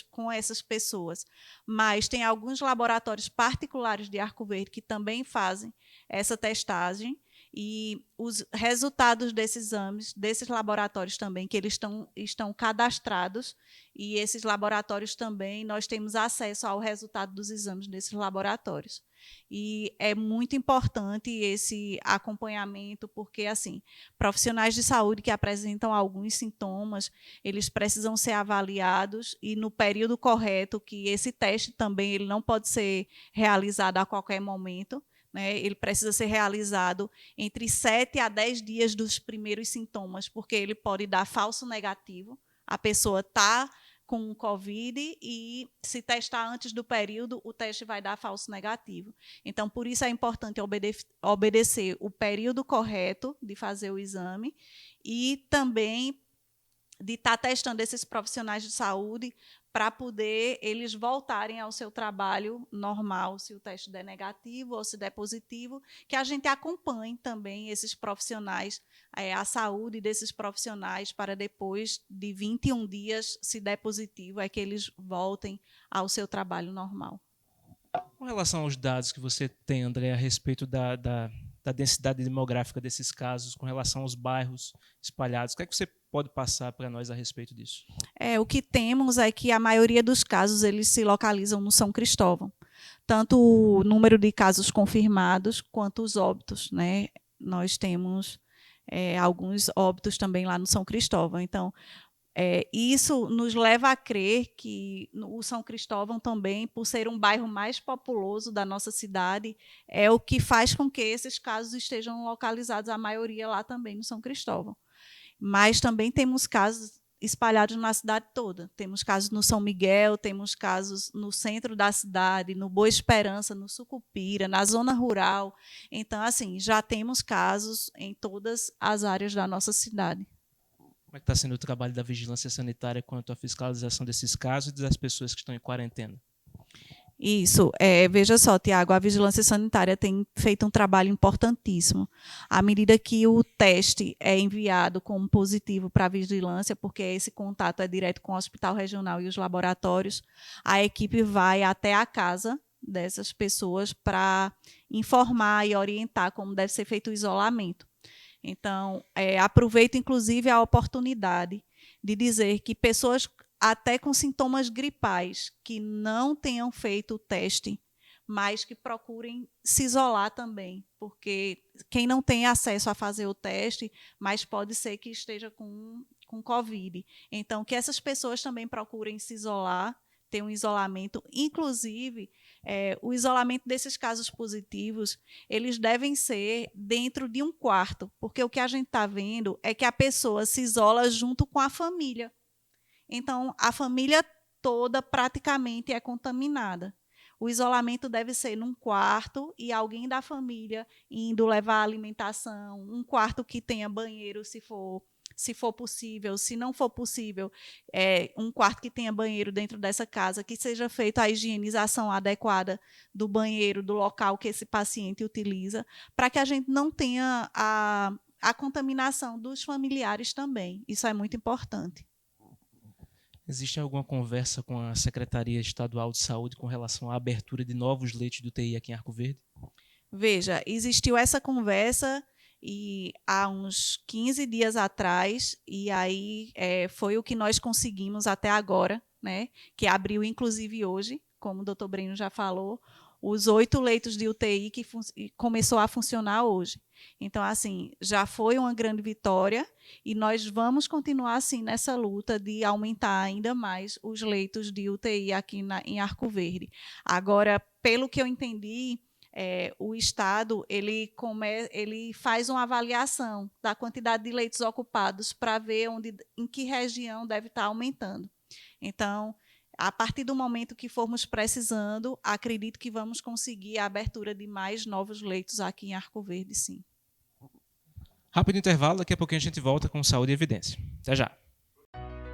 com essas pessoas. Mas tem alguns laboratórios particulares de Arco Verde que também fazem essa testagem, e os resultados desses exames, desses laboratórios também, que eles estão cadastrados, e esses laboratórios também, nós temos acesso ao resultado dos exames desses laboratórios. E é muito importante esse acompanhamento, porque, assim, profissionais de saúde que apresentam alguns sintomas, eles precisam ser avaliados, e no período correto, que esse teste também ele não pode ser realizado a qualquer momento, né? Ele precisa ser realizado entre 7 a 10 dias dos primeiros sintomas, porque ele pode dar falso negativo. A pessoa está com Covid e, se testar antes do período, o teste vai dar falso negativo. Então, por isso é importante obedecer o período correto de fazer o exame, e também de estar testando esses profissionais de saúde para poder eles voltarem ao seu trabalho normal, se o teste der negativo ou se der positivo, que a gente acompanhe também esses profissionais, a saúde desses profissionais, para depois de 21 dias, se der positivo, é que eles voltem ao seu trabalho normal. Com relação aos dados que você tem, André, a respeito da densidade demográfica desses casos, com relação aos bairros espalhados, o que é que você pode passar para nós a respeito disso? O que temos é que a maioria dos casos eles se localizam no São Cristóvão. Tanto o número de casos confirmados quanto os óbitos, né? Nós temos alguns óbitos também lá no São Cristóvão. Então, isso nos leva a crer que o São Cristóvão também, por ser um bairro mais populoso da nossa cidade, é o que faz com que esses casos estejam localizados, a maioria lá também no São Cristóvão. Mas também temos casos espalhados na cidade toda. Temos casos no São Miguel, temos casos no centro da cidade, no Boa Esperança, no Sucupira, na zona rural. Então, assim, já temos casos em todas as áreas da nossa cidade. Como é que está sendo o trabalho da vigilância sanitária quanto à fiscalização desses casos e das pessoas que estão em quarentena? Isso. Veja só, Tiago, a vigilância sanitária tem feito um trabalho importantíssimo. À medida que o teste é enviado como positivo para a vigilância, porque esse contato é direto com o hospital regional e os laboratórios, a equipe vai até a casa dessas pessoas para informar e orientar como deve ser feito o isolamento. Então, aproveito, inclusive, a oportunidade de dizer que pessoas até com sintomas gripais que não tenham feito o teste, mas que procurem se isolar também, porque quem não tem acesso a fazer o teste, mas pode ser que esteja com Covid. Então, que essas pessoas também procurem se isolar, ter um isolamento, inclusive, o isolamento desses casos positivos, eles devem ser dentro de um quarto, porque o que a gente está vendo é que a pessoa se isola junto com a família. Então, a família toda praticamente é contaminada. O isolamento deve ser num quarto e alguém da família indo levar alimentação, um quarto que tenha banheiro, se for possível. Se não for possível, um quarto que tenha banheiro dentro dessa casa, que seja feita a higienização adequada do banheiro, do local que esse paciente utiliza, para que a gente não tenha a contaminação dos familiares também. Isso é muito importante. Existe alguma conversa com a Secretaria Estadual de Saúde com relação à abertura de novos leitos de UTI aqui em Arco Verde? Veja, existiu essa conversa há uns 15 dias atrás, e aí foi o que nós conseguimos até agora, né, que abriu inclusive hoje, como o doutor Breno já falou, os 8 leitos de UTI que começou a funcionar hoje. Então, assim, já foi uma grande vitória e nós vamos continuar assim nessa luta de aumentar ainda mais os leitos de UTI aqui em Arco Verde. Agora, pelo que eu entendi, o Estado ele faz uma avaliação da quantidade de leitos ocupados para ver em que região deve estar aumentando. Então, a partir do momento que formos precisando, acredito que vamos conseguir a abertura de mais novos leitos aqui em Arco Verde, sim. Rápido intervalo, daqui a pouquinho a gente volta com Saúde e Evidência. Até já.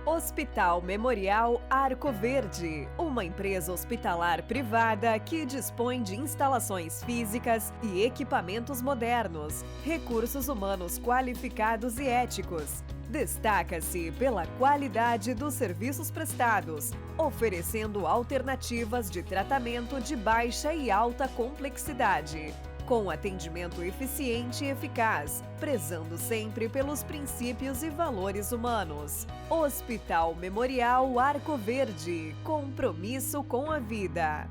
Hospital Memorial Arco Verde, uma empresa hospitalar privada que dispõe de instalações físicas e equipamentos modernos, recursos humanos qualificados e éticos. Destaca-se pela qualidade dos serviços prestados, oferecendo alternativas de tratamento de baixa e alta complexidade, com atendimento eficiente e eficaz, prezando sempre pelos princípios e valores humanos. Hospital Memorial Arco Verde, compromisso com a vida.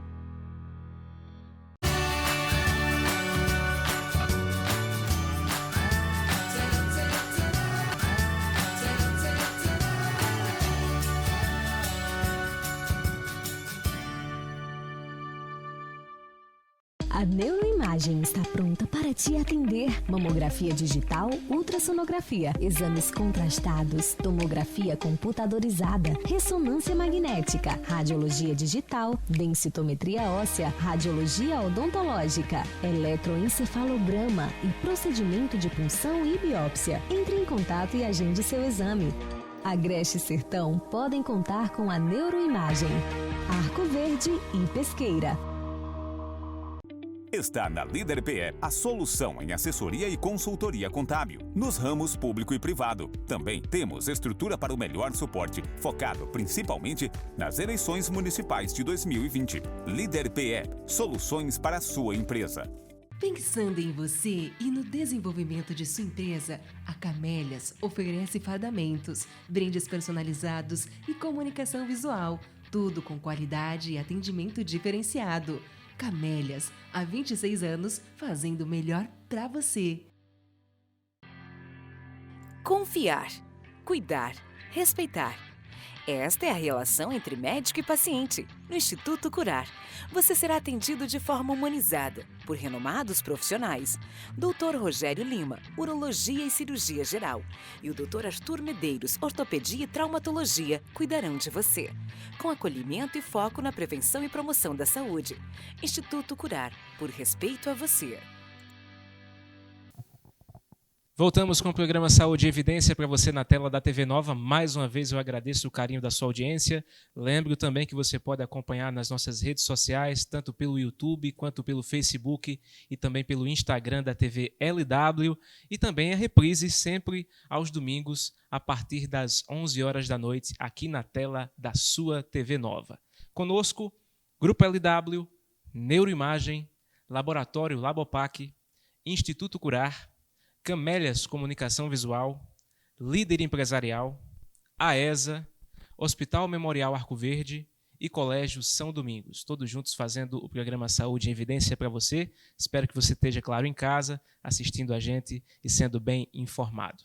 A Neuroimagem está pronta para te atender. Mamografia digital, ultrassonografia, exames contrastados, tomografia computadorizada, ressonância magnética, radiologia digital, densitometria óssea, radiologia odontológica, eletroencefalograma e procedimento de punção e biópsia. Entre em contato e agende seu exame. Agreste e Sertão podem contar com a Neuroimagem. Arco Verde e Pesqueira. Está na Líder PE a solução em assessoria e consultoria contábil, nos ramos público e privado. Também temos estrutura para o melhor suporte, focado principalmente nas eleições municipais de 2020. Líder PE, soluções para a sua empresa. Pensando em você e no desenvolvimento de sua empresa, a Camélias oferece fardamentos, brindes personalizados e comunicação visual, tudo com qualidade e atendimento diferenciado. Camélias, há 26 anos, fazendo o melhor para você. Confiar, cuidar, respeitar. Esta é a relação entre médico e paciente. No Instituto Curar, você será atendido de forma humanizada por renomados profissionais. Dr. Rogério Lima, Urologia e Cirurgia Geral, e o Dr. Arthur Medeiros, Ortopedia e Traumatologia, cuidarão de você, com acolhimento e foco na prevenção e promoção da saúde. Instituto Curar, por respeito a você. Voltamos com o programa Saúde e Evidência para você na tela da TV Nova. Mais uma vez eu agradeço o carinho da sua audiência. Lembro também que você pode acompanhar nas nossas redes sociais, tanto pelo YouTube quanto pelo Facebook e também pelo Instagram da TV LW, e também a reprise sempre aos domingos a partir das 11 horas da noite aqui na tela da sua TV Nova. Conosco, Grupo LW, Neuroimagem, Laboratório Labopac, Instituto Curar, Camélias Comunicação Visual, Líder Empresarial, AESA, Hospital Memorial Arco Verde e Colégio São Domingos, todos juntos fazendo o programa Saúde em Evidência para você. Espero que você esteja, claro, em casa, assistindo a gente e sendo bem informado.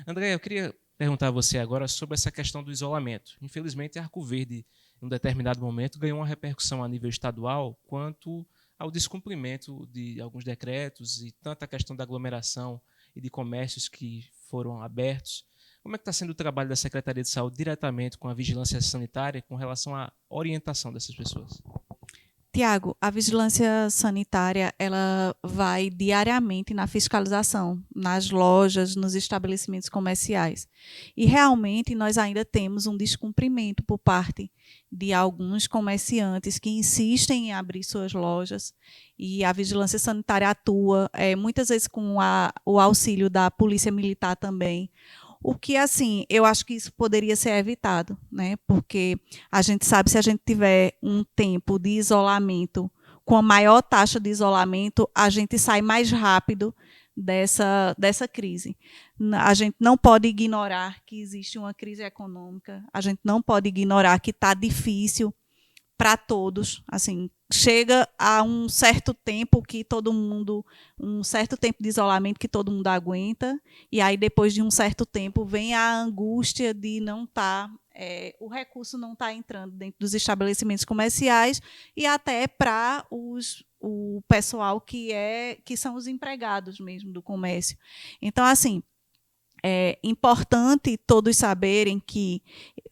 André, eu queria perguntar a você agora sobre essa questão do isolamento. Infelizmente, Arco Verde, em um determinado momento, ganhou uma repercussão a nível estadual quanto ao descumprimento de alguns decretos e tanta questão da aglomeração e de comércios que foram abertos. Como é que está sendo o trabalho da Secretaria de Saúde diretamente com a vigilância sanitária com relação à orientação dessas pessoas? Tiago, a vigilância sanitária ela vai diariamente na fiscalização, nas lojas, nos estabelecimentos comerciais. E realmente nós ainda temos um descumprimento por parte de alguns comerciantes que insistem em abrir suas lojas. E a vigilância sanitária atua, muitas vezes com o auxílio da Polícia Militar também. O que, assim, eu acho que isso poderia ser evitado, né? Porque a gente sabe, se a gente tiver um tempo de isolamento, com a maior taxa de isolamento, a gente sai mais rápido dessa crise. A gente não pode ignorar que existe uma crise econômica, a gente não pode ignorar que está difícil para todos, assim, chega a um certo tempo que todo mundo, um certo tempo de isolamento que todo mundo aguenta, e aí depois de um certo tempo vem a angústia de não estar, o recurso não está entrando dentro dos estabelecimentos comerciais e até para o pessoal que são os empregados mesmo do comércio. Então, assim, é importante todos saberem que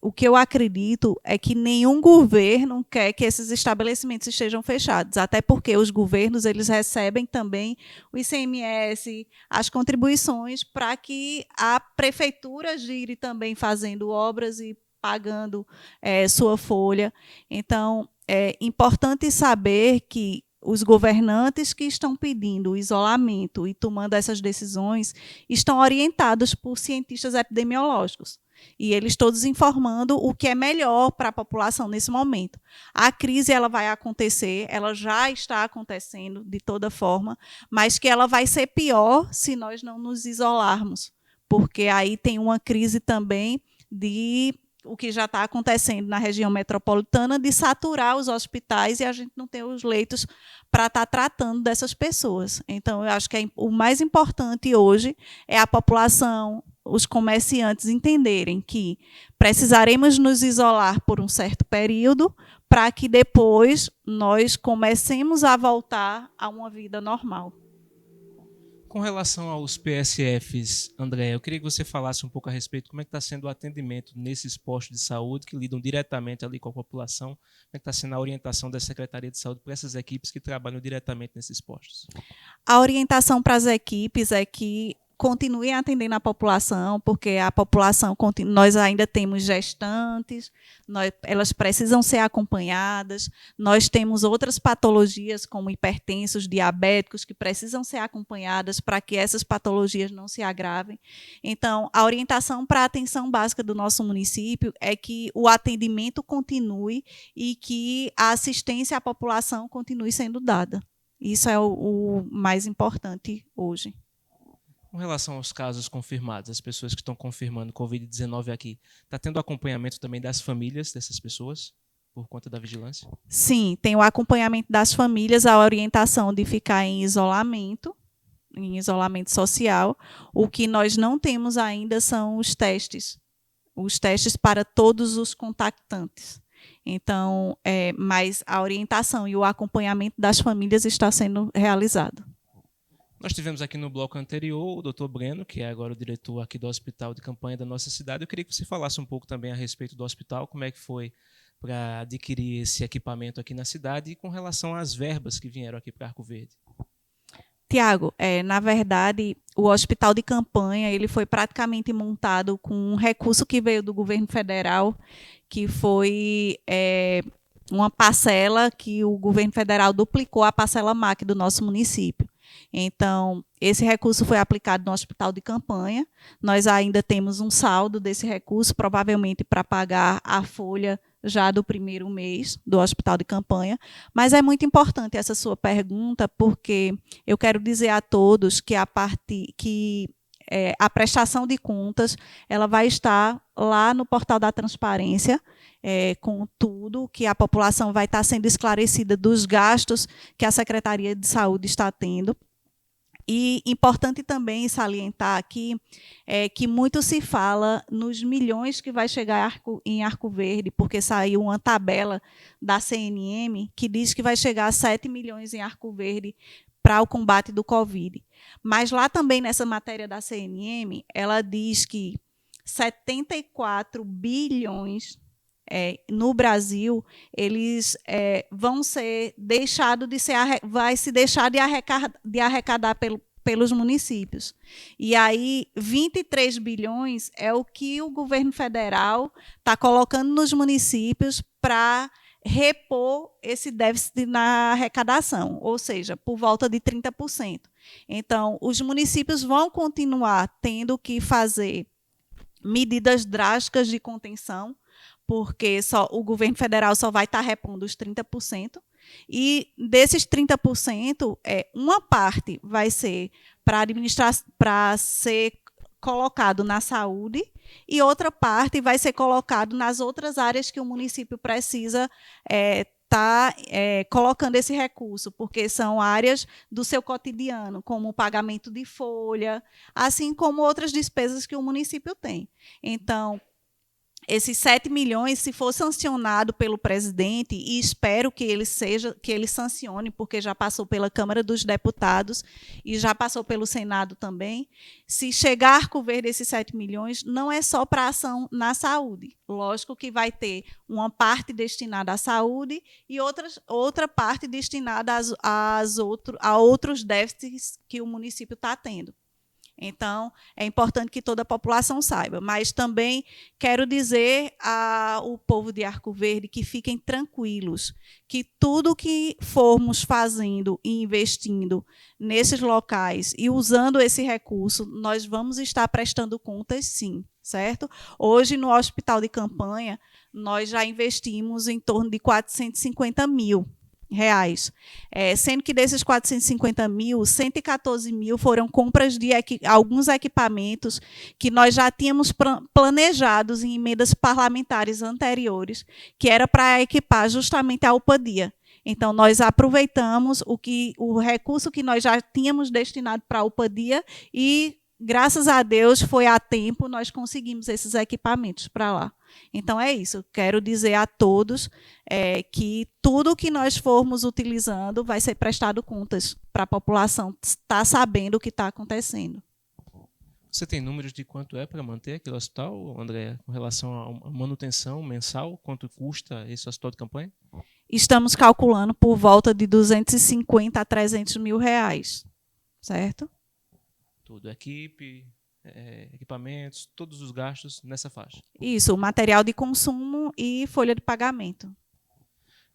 o que eu acredito é que nenhum governo quer que esses estabelecimentos estejam fechados, até porque os governos eles recebem também o ICMS, as contribuições, para que a prefeitura gire também fazendo obras e pagando sua folha. Então, é importante saber que os governantes que estão pedindo o isolamento e tomando essas decisões estão orientados por cientistas epidemiológicos. E eles todos informando o que é melhor para a população nesse momento. A crise ela vai acontecer, ela já está acontecendo de toda forma, mas que ela vai ser pior se nós não nos isolarmos, porque aí tem uma crise também de o que já está acontecendo na região metropolitana, de saturar os hospitais e a gente não ter os leitos para estar tratando dessas pessoas. Então, eu acho que o mais importante hoje é a população, os comerciantes entenderem que precisaremos nos isolar por um certo período para que depois nós comecemos a voltar a uma vida normal. Com relação aos PSFs, André, eu queria que você falasse um pouco a respeito de como é que está sendo o atendimento nesses postos de saúde que lidam diretamente ali com a população, como é que está sendo a orientação da Secretaria de Saúde para essas equipes que trabalham diretamente nesses postos. A orientação para as equipes é que continuem atendendo a população, porque a população, nós ainda temos gestantes, elas precisam ser acompanhadas, nós temos outras patologias como hipertensos, diabéticos, que precisam ser acompanhadas para que essas patologias não se agravem. Então, a orientação para a atenção básica do nosso município é que o atendimento continue e que a assistência à população continue sendo dada. Isso é o mais importante hoje. Com relação aos casos confirmados, as pessoas que estão confirmando Covid-19 aqui, está tendo acompanhamento também das famílias dessas pessoas, por conta da vigilância? Sim, tem o acompanhamento das famílias, a orientação de ficar em isolamento social. O que nós não temos ainda são os testes para todos os contactantes. Então, mas a orientação e o acompanhamento das famílias está sendo realizado. Nós tivemos aqui no bloco anterior o Dr. Breno, que é agora o diretor aqui do hospital de campanha da nossa cidade. Eu queria que você falasse um pouco também a respeito do hospital, como é que foi para adquirir esse equipamento aqui na cidade e com relação às verbas que vieram aqui para Arco Verde. Tiago, na verdade, o hospital de campanha ele foi praticamente montado com um recurso que veio do governo federal, que foi uma parcela que o governo federal duplicou a parcela MAC do nosso município. Então, esse recurso foi aplicado no hospital de campanha. Nós ainda temos um saldo desse recurso, provavelmente para pagar a folha já do primeiro mês do hospital de campanha, mas é muito importante essa sua pergunta, porque eu quero dizer a todos que a prestação de contas ela vai estar lá no portal da transparência, com tudo, que a população vai estar sendo esclarecida dos gastos que a Secretaria de Saúde está tendo. E importante também salientar aqui que muito se fala nos milhões que vai chegar em Arco Verde, porque saiu uma tabela da CNM que diz que vai chegar a 7 milhões em Arco Verde para o combate do Covid. Mas lá também, nessa matéria da CNM, ela diz que 74 bilhões no Brasil, eles vão ser deixado de ser vai se deixar de arrecadar pelos municípios. E aí 23 bilhões é o que o governo federal está colocando nos municípios para repor esse déficit na arrecadação, ou seja, por volta de 30%. Então, os municípios vão continuar tendo que fazer medidas drásticas de contenção, porque o governo federal só vai estar repondo os 30%, e desses 30%, uma parte vai ser para ser colocado na saúde, e outra parte vai ser colocado nas outras áreas que o município precisa estar colocando esse recurso, porque são áreas do seu cotidiano, como o pagamento de folha, assim como outras despesas que o município tem. Então, esses 7 milhões, se for sancionado pelo presidente, e espero que ele sancione, porque já passou pela Câmara dos Deputados e já passou pelo Senado também, se chegar a Arco Verde esses 7 milhões, não é só para ação na saúde. Lógico que vai ter uma parte destinada à saúde e outra parte destinada a outros déficits que o município está tendo. Então, é importante que toda a população saiba. Mas também quero dizer ao povo de Arco Verde que fiquem tranquilos, que tudo que formos fazendo e investindo nesses locais e usando esse recurso, nós vamos estar prestando contas, sim, certo? Hoje, no hospital de campanha, nós já investimos em torno de 450 mil reais, sendo que desses 450 mil, 114 mil foram compras de alguns equipamentos que nós já tínhamos planejados em emendas parlamentares anteriores, que era para equipar justamente a UPA-Dia. Então, nós aproveitamos o recurso que nós já tínhamos destinado para a UPA-Dia e, graças a Deus, foi a tempo, nós conseguimos esses equipamentos para lá. Então, é isso. Quero dizer a todos que tudo que nós formos utilizando vai ser prestado contas para a população estar sabendo o que está acontecendo. Você tem números de quanto é para manter aquele hospital, André, com relação à manutenção mensal? Quanto custa esse hospital de campanha? Estamos calculando por volta de 250 a 300 mil reais, certo? Tudo, equipe, equipamentos, todos os gastos nessa faixa. Isso, material de consumo e folha de pagamento.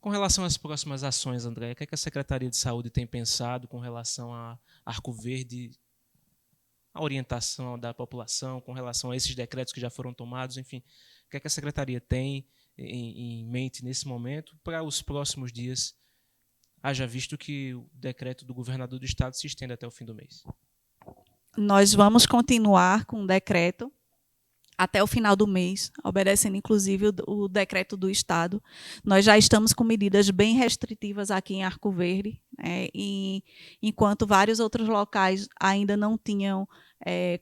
Com relação às próximas ações, André, o que a Secretaria de Saúde tem pensado com relação a Arco Verde, a orientação da população, com relação a esses decretos que já foram tomados, enfim, o que a Secretaria tem em mente nesse momento para os próximos dias, haja visto que o decreto do governador do estado se estende até o fim do mês? Nós vamos continuar com o decreto até o final do mês, obedecendo, inclusive, o decreto do Estado. Nós já estamos com medidas bem restritivas aqui em Arco Verde, e enquanto vários outros locais ainda não tinham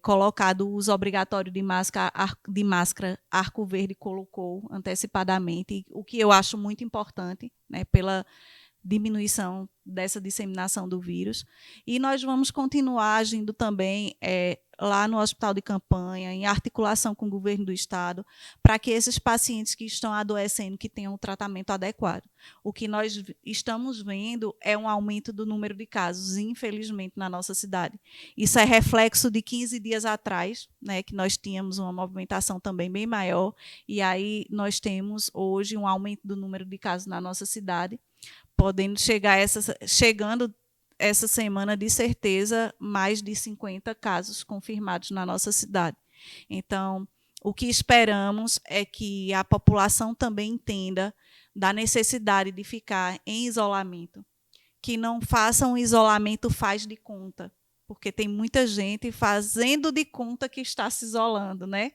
colocado o uso obrigatório de máscara, Arco Verde colocou antecipadamente, o que eu acho muito importante, pela diminuição dessa disseminação do vírus. E nós vamos continuar agindo também lá no hospital de campanha, em articulação com o governo do estado, para que esses pacientes que estão adoecendo, que tenham um tratamento adequado. O que nós estamos vendo é um aumento do número de casos, infelizmente, na nossa cidade. Isso é reflexo de 15 dias atrás, que nós tínhamos uma movimentação também bem maior, e aí nós temos hoje um aumento do número de casos na nossa cidade, podendo chegando essa semana, de certeza, mais de 50 casos confirmados na nossa cidade. Então, o que esperamos é que a população também entenda da necessidade de ficar em isolamento, que não façam um isolamento faz de conta, porque tem muita gente fazendo de conta que está se isolando, né?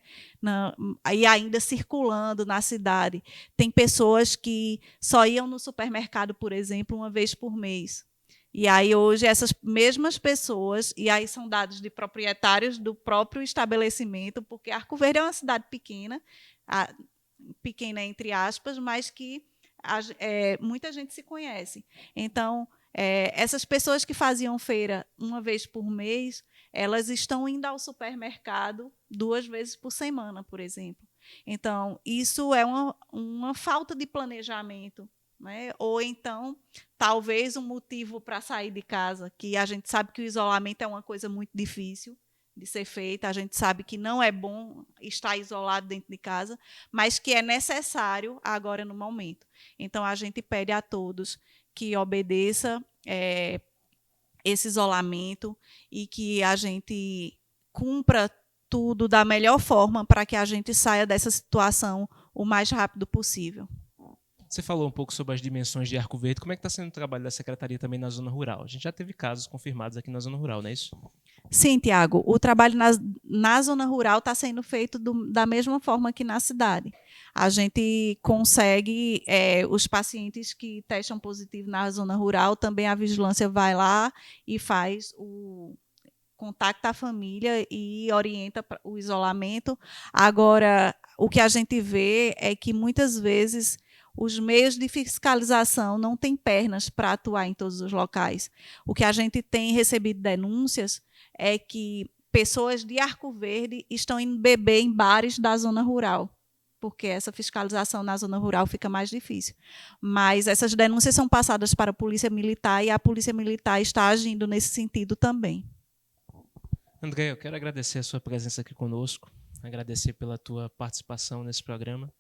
E ainda circulando na cidade. Tem pessoas que só iam no supermercado, por exemplo, uma vez por mês. E aí hoje essas mesmas pessoas, e aí são dados de proprietários do próprio estabelecimento, porque Arco Verde é uma cidade pequena, pequena entre aspas, mas que muita gente se conhece. Então, essas pessoas que faziam feira uma vez por mês, elas estão indo ao supermercado 2 vezes por semana, por exemplo. Então, isso é uma falta de planejamento, né? Ou então, talvez um motivo para sair de casa, que a gente sabe que o isolamento é uma coisa muito difícil de ser feita, a gente sabe que não é bom estar isolado dentro de casa, mas que é necessário agora no momento. Então, a gente pede a todos que obedeça esse isolamento e que a gente cumpra tudo da melhor forma para que a gente saia dessa situação o mais rápido possível. Você falou um pouco sobre as dimensões de Arco Verde. Como é que está sendo o trabalho da Secretaria também na zona rural? A gente já teve casos confirmados aqui na zona rural, não é isso? Sim, Tiago. O trabalho na zona rural está sendo feito da mesma forma que na cidade. A gente consegue, os pacientes que testam positivo na zona rural, também a vigilância vai lá e faz contacta a família e orienta o isolamento. Agora, o que a gente vê é que muitas vezes os meios de fiscalização não têm pernas para atuar em todos os locais. O que a gente tem recebido denúncias é que pessoas de Arco Verde estão indo beber em bares da zona rural, porque essa fiscalização na zona rural fica mais difícil. Mas essas denúncias são passadas para a Polícia Militar e a Polícia Militar está agindo nesse sentido também. André, eu quero agradecer a sua presença aqui conosco, agradecer pela tua participação nesse programa.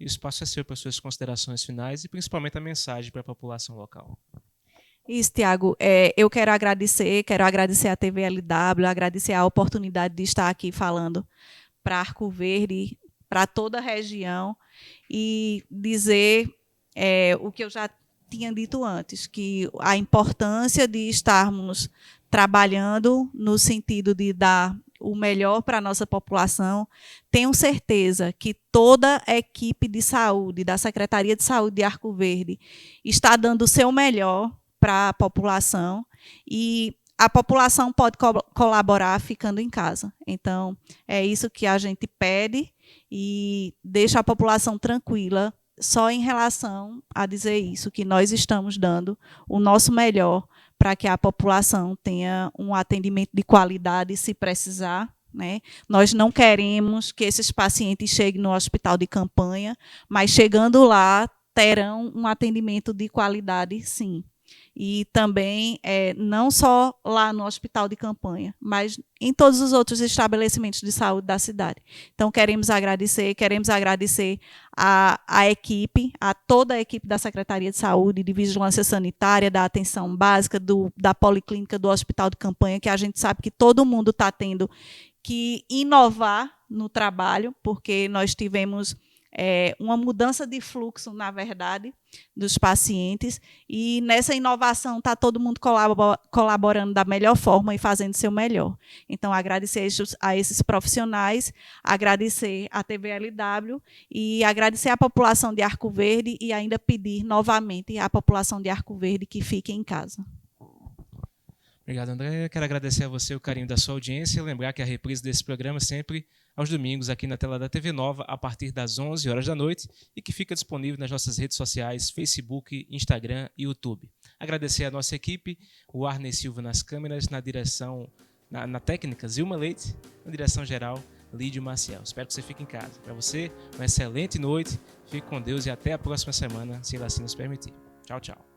E o espaço é seu para suas considerações finais e principalmente a mensagem para a população local. Isso, Tiago. Eu quero agradecer a TVLW, agradecer a oportunidade de estar aqui falando para Arco Verde, para toda a região, e dizer o que eu já tinha dito antes, que a importância de estarmos trabalhando no sentido de dar o melhor para a nossa população. Tenho certeza que toda a equipe de saúde, da Secretaria de Saúde de Arco Verde, está dando o seu melhor para a população e a população pode colaborar ficando em casa. Então, é isso que a gente pede e deixa a população tranquila só em relação a dizer isso, que nós estamos dando o nosso melhor para que a população tenha um atendimento de qualidade se precisar, né? Nós não queremos que esses pacientes cheguem no hospital de campanha, mas chegando lá terão um atendimento de qualidade, sim. E também, não só lá no hospital de campanha, mas em todos os outros estabelecimentos de saúde da cidade. Então, queremos agradecer a equipe, a toda a equipe da Secretaria de Saúde, de Vigilância Sanitária, da Atenção Básica, da Policlínica, do Hospital de Campanha, que a gente sabe que todo mundo está tendo que inovar no trabalho, porque nós tivemos uma mudança de fluxo, na verdade, dos pacientes, e nessa inovação está todo mundo colaborando da melhor forma e fazendo seu melhor. Então, agradecer a esses profissionais, agradecer a TVLW e agradecer à população de Arco Verde e ainda pedir novamente à população de Arco Verde que fique em casa. Obrigado, André. Quero agradecer a você o carinho da sua audiência e lembrar que a reprise desse programa sempre aos domingos aqui na tela da TV Nova, a partir das 11 horas da noite, e que fica disponível nas nossas redes sociais, Facebook, Instagram e YouTube. Agradecer a nossa equipe, o Arney Silva nas câmeras, na direção, na técnica, Zilma Leite, na direção geral, Lídio Maciel. Espero que você fique em casa. Para você, uma excelente noite, fique com Deus e até a próxima semana, se ele assim nos permitir. Tchau, tchau.